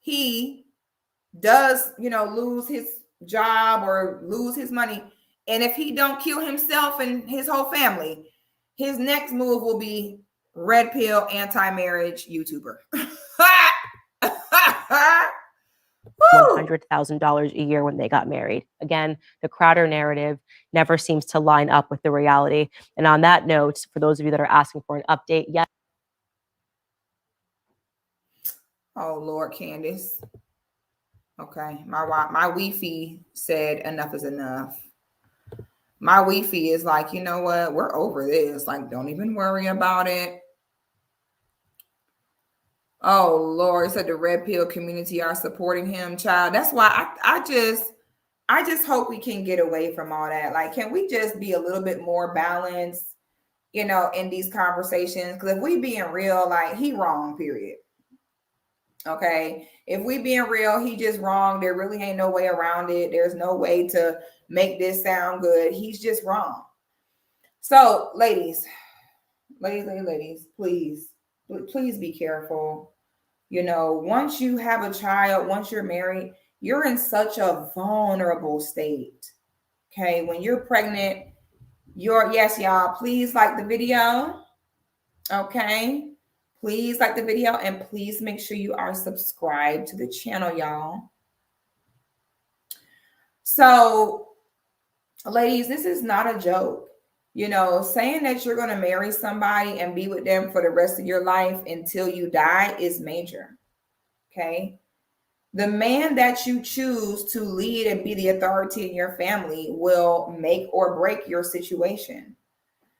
Speaker 2: he does, lose his job or lose his money, and if he don't kill himself and his whole family, his next move will be red pill anti-marriage YouTuber.
Speaker 3: $100,000 a year when they got married. Again, the Crowder narrative never seems to line up with the reality. And on that note, for those of you that are asking for an update, yes.
Speaker 2: Oh, Lord, Candace. Okay, my Wi-Fi said enough is enough. My Wi-Fi is like, you know what? We're over this. Like, don't even worry about it. Oh, Lord, said the red pill community are supporting him, child. That's why I just hope we can get away from all that. Like, can we just be a little bit more balanced, in these conversations? Because if we being real, like, he wrong, period. Okay. If we being real, he just wrong. There really ain't no way around it. There's no way to make this sound good. He's just wrong. So, ladies, please be careful. Once you have a child, once you're married, you're in such a vulnerable state. Okay. When you're pregnant, yes, y'all, please like the video. Okay. Please like the video and please make sure you are subscribed to the channel, y'all. So, ladies, this is not a joke. Saying that you're going to marry somebody and be with them for the rest of your life until you die is major. Okay. The man that you choose to lead and be the authority in your family will make or break your situation.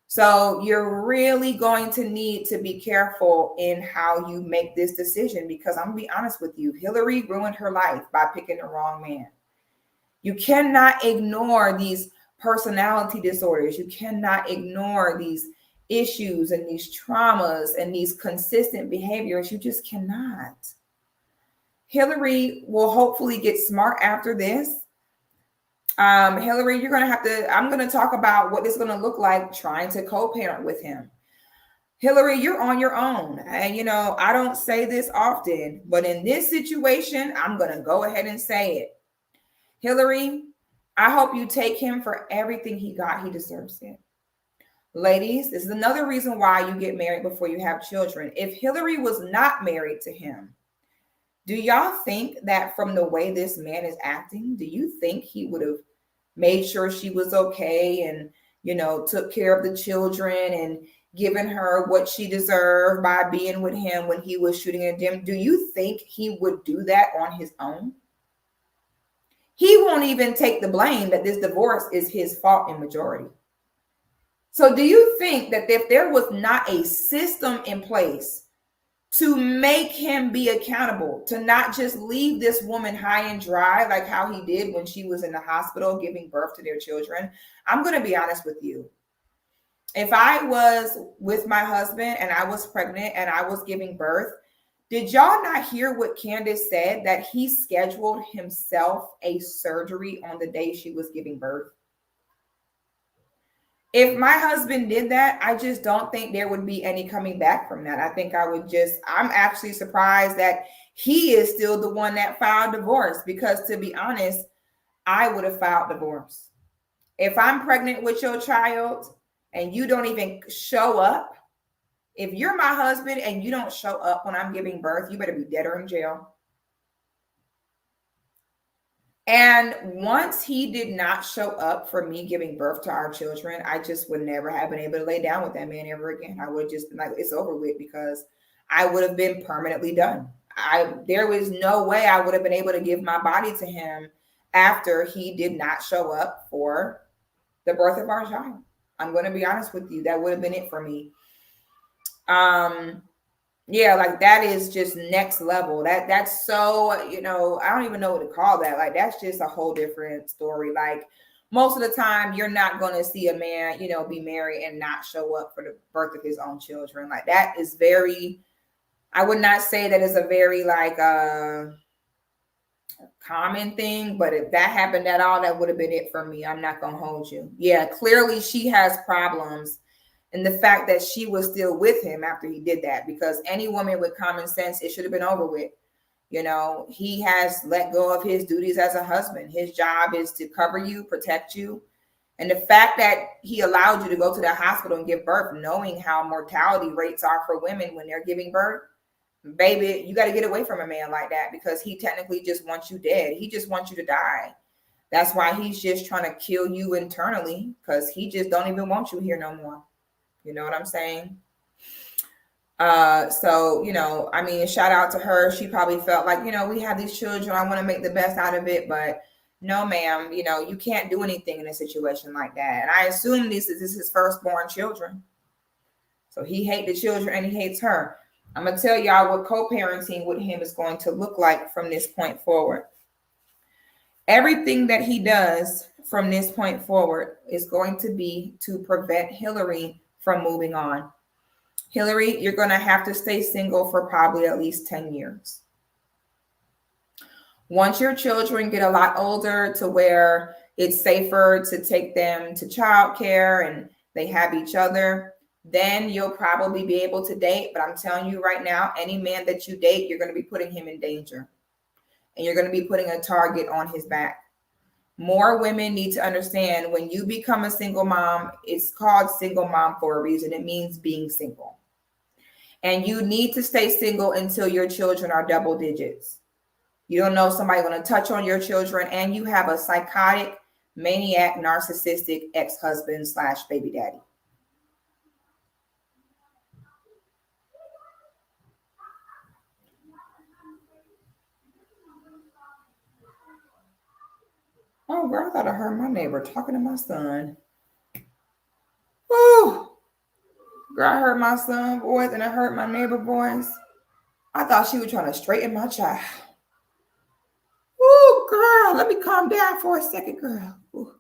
Speaker 2: So you're really going to need to be careful in how you make this decision, because I'm going to be honest with you, Hillary ruined her life by picking the wrong man. You cannot ignore these personality disorders. You cannot ignore these issues and these traumas and these consistent behaviors. You just cannot. Hillary will hopefully get smart after this. Hillary, you're going to have to, I'm going to talk about what it's going to look like trying to co-parent with him. Hillary, you're on your own. And, I don't say this often, but in this situation, I'm going to go ahead and say it. Hillary, I hope you take him for everything he got. He deserves it. Ladies, this is another reason why you get married before you have children. If Hillary was not married to him, do y'all think that from the way this man is acting, do you think he would have made sure she was okay and, took care of the children and given her what she deserved by being with him when he was shooting at them? Do you think he would do that on his own? He won't even take the blame that this divorce is his fault in majority. So do you think that if there was not a system in place to make him be accountable, to not just leave this woman high and dry like how he did when she was in the hospital giving birth to their children? I'm going to be honest with you. If I was with my husband and I was pregnant and I was giving birth, did y'all not hear what Candace said, that he scheduled himself a surgery on the day she was giving birth? If my husband did that, I just don't think there would be any coming back from that. I think I'm actually surprised that he is still the one that filed divorce, because to be honest, I would have filed divorce. If I'm pregnant with your child and you don't even show up, if you're my husband and you don't show up when I'm giving birth, you better be dead or in jail. And once he did not show up for me giving birth to our children, I just would never have been able to lay down with that man ever again. I would just been like, it's over with, because I would have been permanently done. There was no way I would have been able to give my body to him after he did not show up for the birth of our child. I'm going to be honest with you. That would have been it for me. Yeah, like that is just next level. That's so, I don't even know what to call that. Like, that's just a whole different story. Like, most of the time you're not going to see a man, be married and not show up for the birth of his own children. Like, that is very, I would not say that is a very common thing, but if that happened at all, that would have been it for me. I'm not gonna hold you. Yeah, clearly she has problems, and the fact that she was still with him after he did that, because any woman with common sense, it should have been over with. You know, he has let go of his duties as a husband. His job is to cover you, protect you. And the fact that he allowed you to go to the hospital and give birth, knowing how mortality rates are for women when they're giving birth, baby, you got to get away from a man like that, because he technically just wants you dead. He just wants you to die. That's why he's just trying to kill you internally, because he just don't even want you here no more. You know what I'm saying? So, you know, I mean, shout out to her. She probably felt like, you know, we have these children. I want to make the best out of it. But no, ma'am, you know, you can't do anything in a situation like that. And I assume this is his firstborn children. So he hates the children and he hates her. I'm going to tell y'all what co-parenting with him is going to look like from this point forward. Everything that he does from this point forward is going to be to prevent Hillary from moving on. Hillary, you're going to have to stay single for probably at least 10 years. Once your children get a lot older to where it's safer to take them to childcare and they have each other, then you'll probably be able to date. But I'm telling you right now, any man that you date, you're going to be putting him in danger. And you're going to be putting a target on his back. More women need to understand, when you become a single mom, it's called single mom for a reason. It means being single. And you need to stay single until your children are double digits. You don't know somebody going to touch on your children, and you have a psychotic, maniac, narcissistic ex-husband / baby daddy. Oh, girl, I thought I heard my neighbor talking to my son. Woo! Girl, I heard my son's voice and I heard my neighbor's voice. I thought she was trying to straighten my child. Woo, girl, let me calm down for a second, girl. Woo,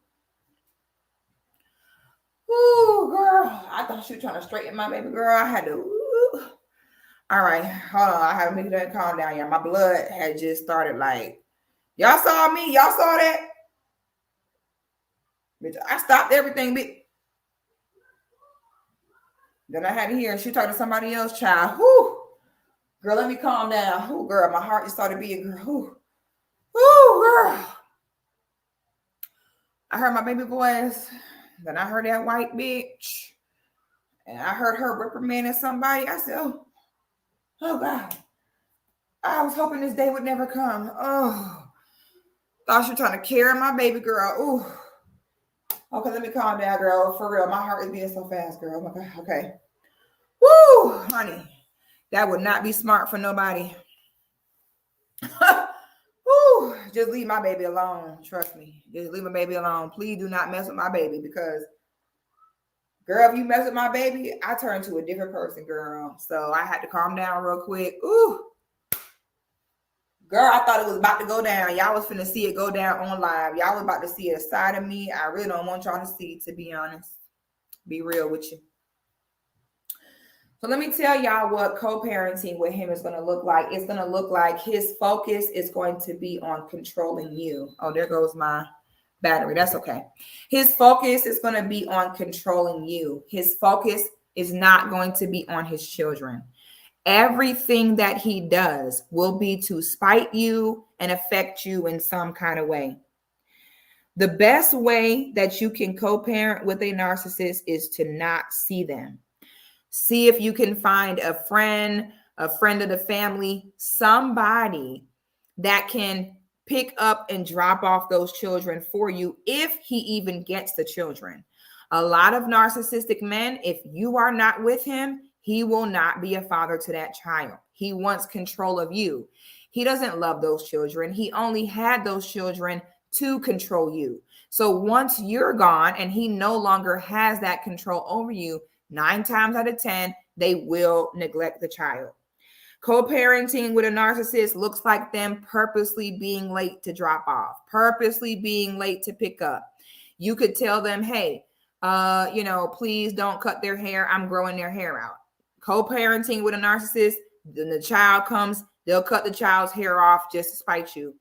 Speaker 2: girl, I thought she was trying to straighten my baby girl. I had to, woo. All right, hold on. I had to make that calm down. Yeah, my blood had just started like, y'all saw me? Y'all saw that? Bitch, I stopped everything, bitch. Then I had to hear she talked to somebody else, child. Whoo, girl, let me calm down. Whoo, girl, my heart just started beating. Girl, whoo, girl. I heard my baby voice. Then I heard that white bitch, and I heard her reprimanding somebody. I said, oh God, I was hoping this day would never come. Oh, thought she was trying to carry my baby girl. Ooh. Okay, let me calm down, girl. For real, my heart is beating so fast, girl. Oh my God. Okay. Woo, honey, that would not be smart for nobody. Woo, just leave my baby alone. Trust me. Just leave my baby alone. Please do not mess with my baby, because, girl, if you mess with my baby, I turn to a different person, girl. So I had to calm down real quick. Ooh. Girl, I thought it was about to go down. Y'all was finna see it go down on live. Y'all was about to see a side of me I really don't want y'all to see, to be honest. Be real with you. So let me tell y'all what co-parenting with him is going to look like. It's going to look like his focus is going to be on controlling you. Oh, there goes my battery. That's okay. His focus is going to be on controlling you. His focus is not going to be on his children. Everything that he does will be to spite you and affect you in some kind of way. The best way that you can co-parent with a narcissist is to not see them. See if you can find a friend of the family, somebody that can pick up and drop off those children for you, if he even gets the children. A lot of narcissistic men, if you are not with him, he will not be a father to that child. He wants control of you. He doesn't love those children. He only had those children to control you. So once you're gone and he no longer has that control over you, 9 times out of 10, they will neglect the child. Co-parenting with a narcissist looks like them purposely being late to drop off, purposely being late to pick up. You could tell them, hey, please don't cut their hair. I'm growing their hair out. Co-parenting with a narcissist, then the child comes, they'll cut the child's hair off just to spite you.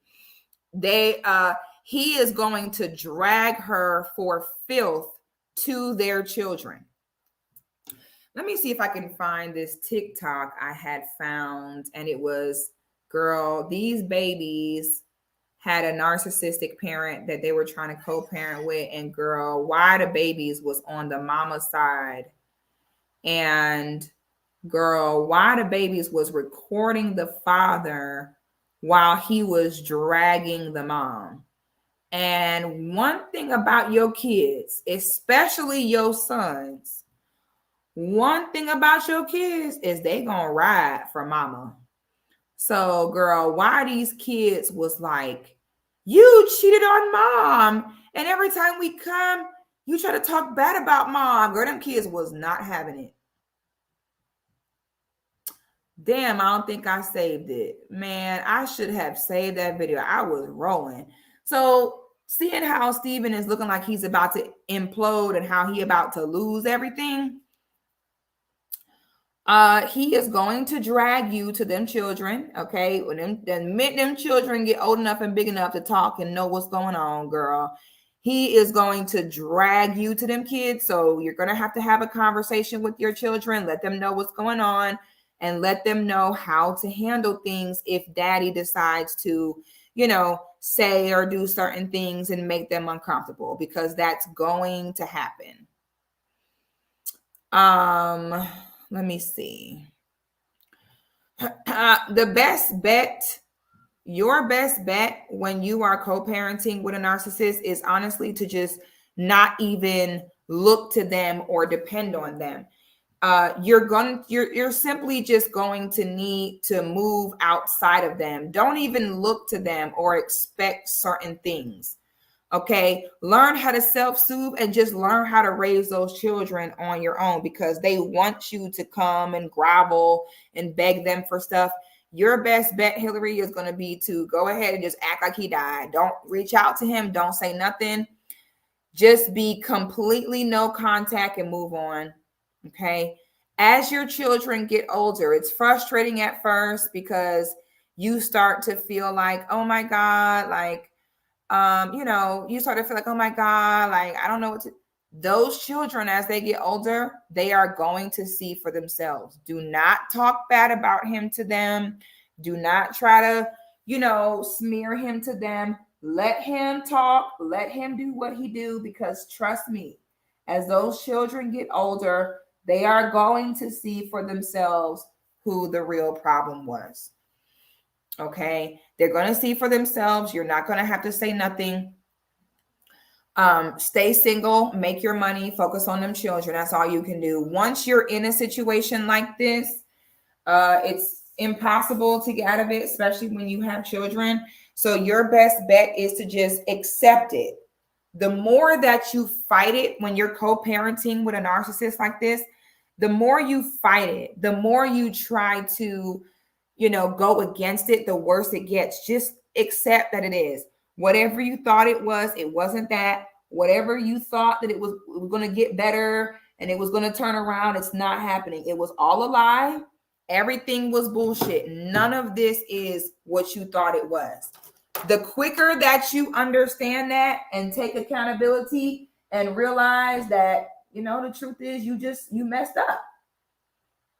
Speaker 2: he is going to drag her for filth to their children. Let me see if I can find this TikTok I had found, and it was, girl, these babies had a narcissistic parent that they were trying to co-parent with, and girl, why the babies was on the mama side, and girl, why the babies was recording the father while he was dragging the mom. And one thing about your kids, especially your sons, one thing about your kids is they gonna ride for mama. So girl, why these kids was like, you cheated on mom, and every time we come, you try to talk bad about mom. Girl, them kids was not having it. Damn, I don't think I saved it. Man, I should have saved that video. I was rolling. So seeing how Steven is looking like he's about to implode and how he about to lose everything, he is going to drag you to them children, okay? When them children get old enough and big enough to talk and know what's going on, girl, he is going to drag you to them kids. So you're going to have a conversation with your children, let them know what's going on, and let them know how to handle things if daddy decides to, say or do certain things and make them uncomfortable, because that's going to happen. Let me see. Your best bet when you are co-parenting with a narcissist is honestly to just not even look to them or depend on them. You're simply just going to need to move outside of them. Don't even look to them or expect certain things. Okay, learn how to self-soothe and just learn how to raise those children on your own, because they want you to come and grovel and beg them for stuff. Your best bet, Hillary, is going to be to go ahead and just act like he died. Don't reach out to him. Don't say nothing. Just be completely no contact and move on. Okay. As your children get older, it's frustrating at first because you start to feel like, oh my God, like, you start to feel like, oh my God, like, I don't know what to. Those children, as they get older, they are going to see for themselves. Do not talk bad about him to them. Do not try to, smear him to them. Let him talk. Let him do what he do, because trust me, as those children get older, they are going to see for themselves who the real problem was. Okay, they're going to see for themselves. You're not going to have to say nothing. Stay single, make your money, focus on them children. That's all you can do. Once you're in a situation like this, it's impossible to get out of it, especially when you have children. So your best bet is to just accept it. The more that you fight it when you're co-parenting with a narcissist like this, the more you fight it, the more you try to go against it, the worse it gets. Just accept that it is. Whatever you thought it wasn't that. Whatever you thought that it was going to get better and it was going to turn around, it's not happening. It was all a lie. Everything was bullshit. None of this is what you thought it was. The quicker that you understand that and take accountability and realize that, the truth is you messed up.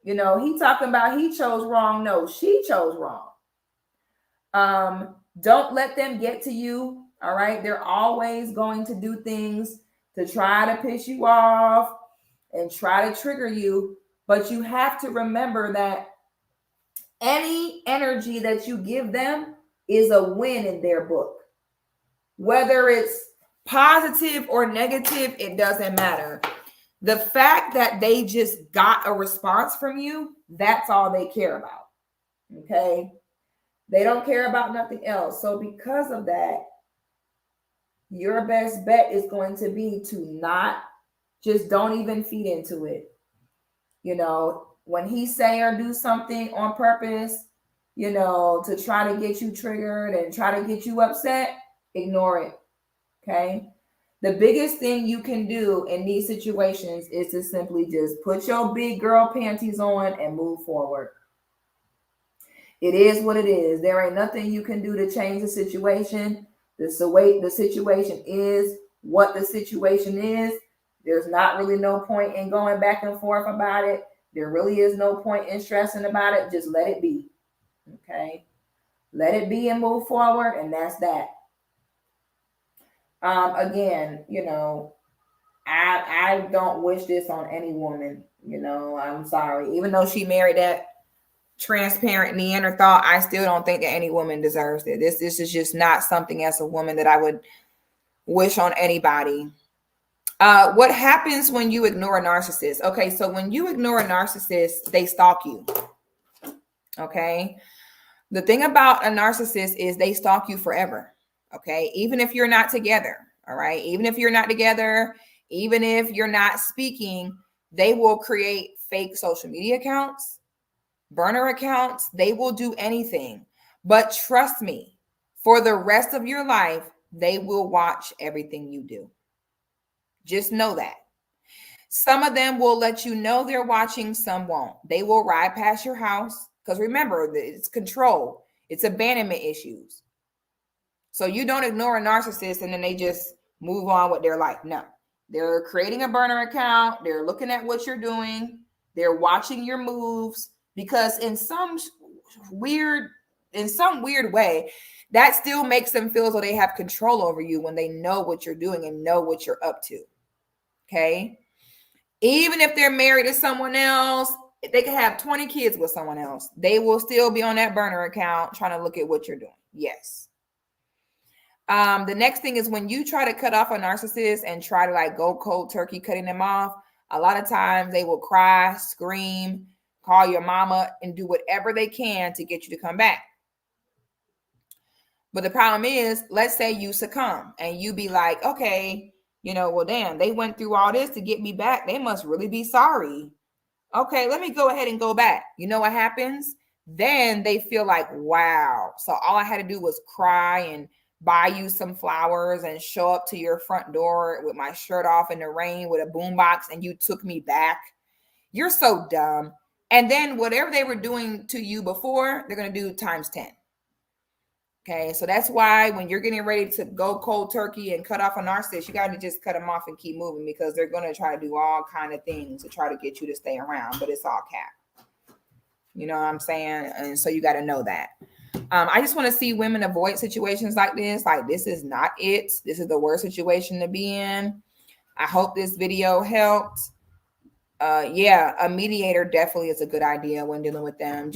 Speaker 2: He talking about he chose wrong. No, she chose wrong. Don't let them get to you. All right. They're always going to do things to try to piss you off and try to trigger you. But you have to remember that any energy that you give them is a win in their book. Whether it's positive or negative, it doesn't matter. The fact that they just got a response from you, that's all they care about. Okay. They don't care about nothing else. So because of that, your best bet is going to be to don't even feed into it. When he say or do something on purpose, to try to get you triggered and try to get you upset, ignore it. Okay. The biggest thing you can do in these situations is to simply just put your big girl panties on and move forward. It is what it is. There ain't nothing you can do to change the situation. The situation is what the situation is. There's not really no point in going back and forth about it. There really is no point in stressing about it. Just let it be. Okay? Let it be and move forward, and that's that. Again, you know, I don't wish this on any woman. You know, I'm sorry. Even though she married that transparent Neanderthal, I still don't think that any woman deserves it. This is just not something as a woman that I would wish on anybody. What happens when you ignore a narcissist? Okay, so when you ignore a narcissist, they stalk you. Okay. The thing about a narcissist is they stalk you forever. Okay. Even if you're not together. All right. Even if you're not together, even if you're not speaking, they will create fake social media accounts, burner accounts. They will do anything. But trust me, for the rest of your life, they will watch everything you do. Just know that. Some of them will let you know they're watching, some won't. They will ride past your house. Because remember, it's control. It's abandonment issues. So you don't ignore a narcissist and then they just move on with their life. No. They're creating a burner account. They're looking at what you're doing. They're watching your moves. Because in some weird way, that still makes them feel as though they have control over you when they know what you're doing and know what you're up to. Okay? Even if they're married to someone else, they can have 20 kids with someone else. They will still be on that burner account trying to look at what you're doing. Yes. The next thing is when you try to cut off a narcissist and try to like go cold turkey cutting them off, a lot of times they will cry, scream, call your mama, and do whatever they can to get you to come back. But the problem is, let's say you succumb and you be like, okay, you know, well, damn, they went through all this to get me back. They must really be sorry. Okay, let me go ahead and go back. You know what happens? Then they feel like, wow. So all I had to do was cry and buy you some flowers and show up to your front door with my shirt off in the rain with a boombox and you took me back. You're so dumb. And then whatever they were doing to you before, they're going to do times 10. Okay, so that's why when you're getting ready to go cold turkey and cut off a narcissist, you got to just cut them off and keep moving because they're going to try to do all kind of things to try to get you to stay around, but it's all cap. You know what I'm saying? And so you got to know that. I just want to see women avoid situations like this. Like, this is not it. This is the worst situation to be in. I hope this video helped. Yeah, a mediator definitely is a good idea when dealing with them.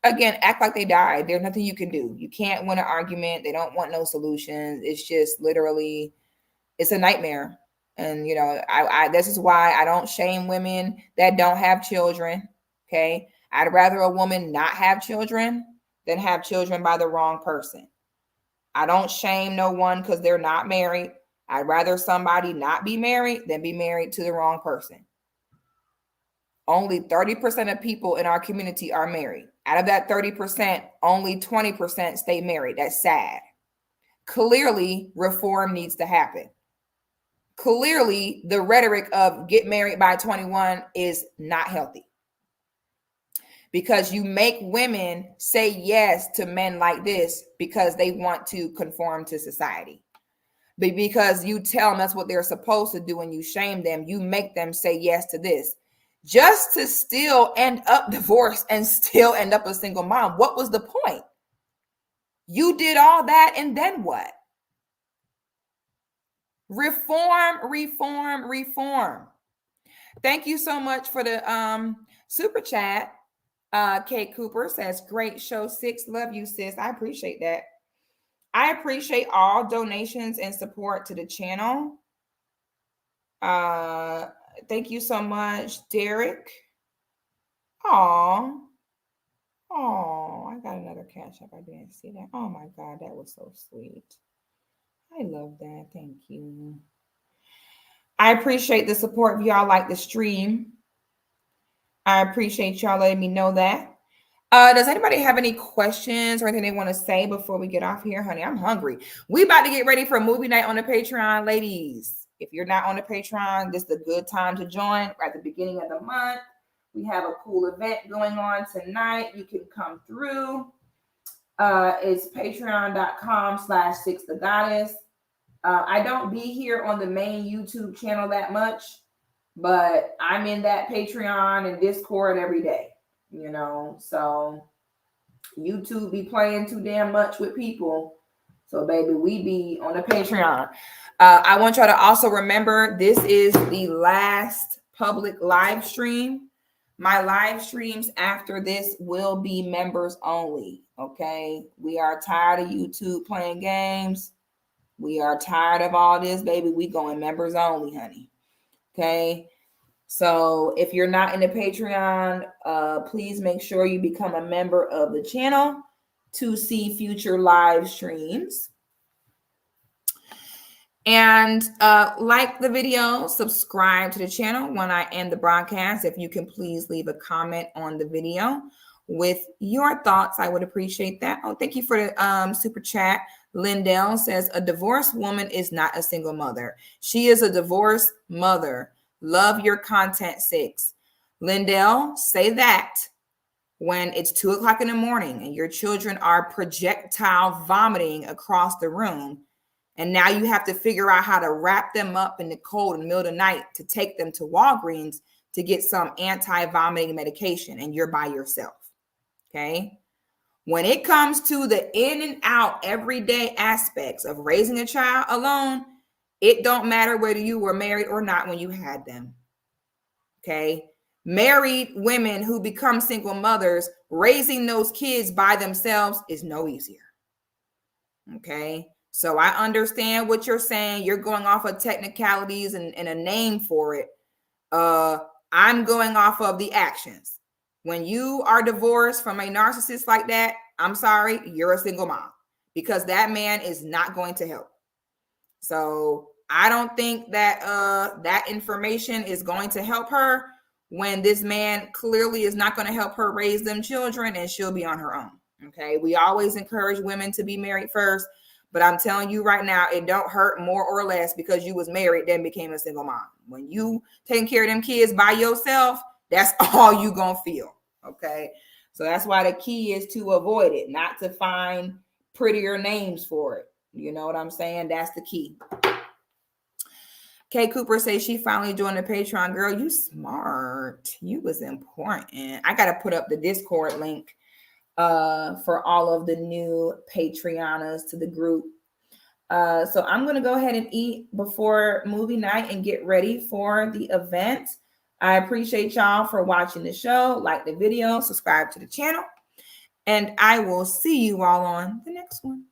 Speaker 2: Again, act like they died. There's nothing you can do. You can't win an argument. They don't want no solutions. It's just literally, it's a nightmare. And, you know, this is why I don't shame women that don't have children. Okay. I'd rather a woman not have children than have children by the wrong person. I don't shame no one because they're not married. I'd rather somebody not be married than be married to the wrong person. Only 30% of people in our community are married. Out of that 30%, only 20% stay married. That's sad. Clearly, reform needs to happen. Clearly, the rhetoric of get married by 21 is not healthy. Because you make women say yes to men like this because they want to conform to society. But because you tell them that's what they're supposed to do and you shame them, you make them say yes to this. Just to still end up divorced and still end up a single mom. What was the point? You did all that and then what? Reform, reform, reform. Thank you so much for the super chat. Kate Cooper says, great show, 6. Love you, sis. I appreciate that. I appreciate all donations and support to the channel. Thank you so much, Derek. Oh, I got another cash app. I didn't see that. Oh my God, that was so sweet. I love that. Thank you. I appreciate the support if y'all like the stream. I appreciate y'all letting me know that. Does anybody have any questions or anything they want to say before we get off here? Honey, I'm hungry. We about to get ready for movie night on the Patreon, ladies. If you're not on the Patreon, this is a good time to join right at the beginning of the month. We have a cool event going on tonight. You can come through. It's patreon.com/Sixthegoddis. I don't be here on the main YouTube channel that much, but I'm in that Patreon and Discord every day, you know, so YouTube be playing too damn much with people. So baby, we be on the Patreon. I want y'all to also remember this is the last public live stream. My live streams after this will be members only. Okay. We are tired of YouTube playing games. We are tired of all this, baby. We going members only, honey. Okay. So if you're not in the Patreon, please make sure you become a member of the channel to see future live streams. And like the video, subscribe to the channel when I end the broadcast. If you can please leave a comment on the video with your thoughts, I would appreciate that. Oh, thank you for the super chat. Lindell says, a divorced woman is not a single mother. She is a divorced mother. Love your content, 6. Lindell, say that when it's 2 o'clock in the morning and your children are projectile vomiting across the room. And now you have to figure out how to wrap them up in the cold in the middle of the night to take them to Walgreens to get some anti-vomiting medication, and you're by yourself. Okay. When it comes to the in and out everyday aspects of raising a child alone, it don't matter whether you were married or not when you had them. Okay. Married women who become single mothers, raising those kids by themselves is no easier. Okay. So I understand what you're saying. You're going off of technicalities and a name for it. I'm going off of the actions. When you are divorced from a narcissist like that, I'm sorry, you're a single mom, because that man is not going to help. So I don't think that that information is going to help her when this man clearly is not going to help her raise them children, and she'll be on her own. Okay. We always encourage women to be married first. But I'm telling you right now, it don't hurt more or less because you was married then became a single mom. When you taking care of them kids by yourself, that's all you gonna feel. Okay. So that's why the key is to avoid it, not to find prettier names for it. You know what I'm saying? That's the key. Kay Cooper says she finally joined the Patreon. Girl, you smart. You was important. I gotta put up the Discord link for all of the new Patreoners to the group. So I'm going to go ahead and eat before movie night and get ready for the event. I appreciate y'all for watching the show. Like the video, subscribe to the channel, and I will see you all on the next one.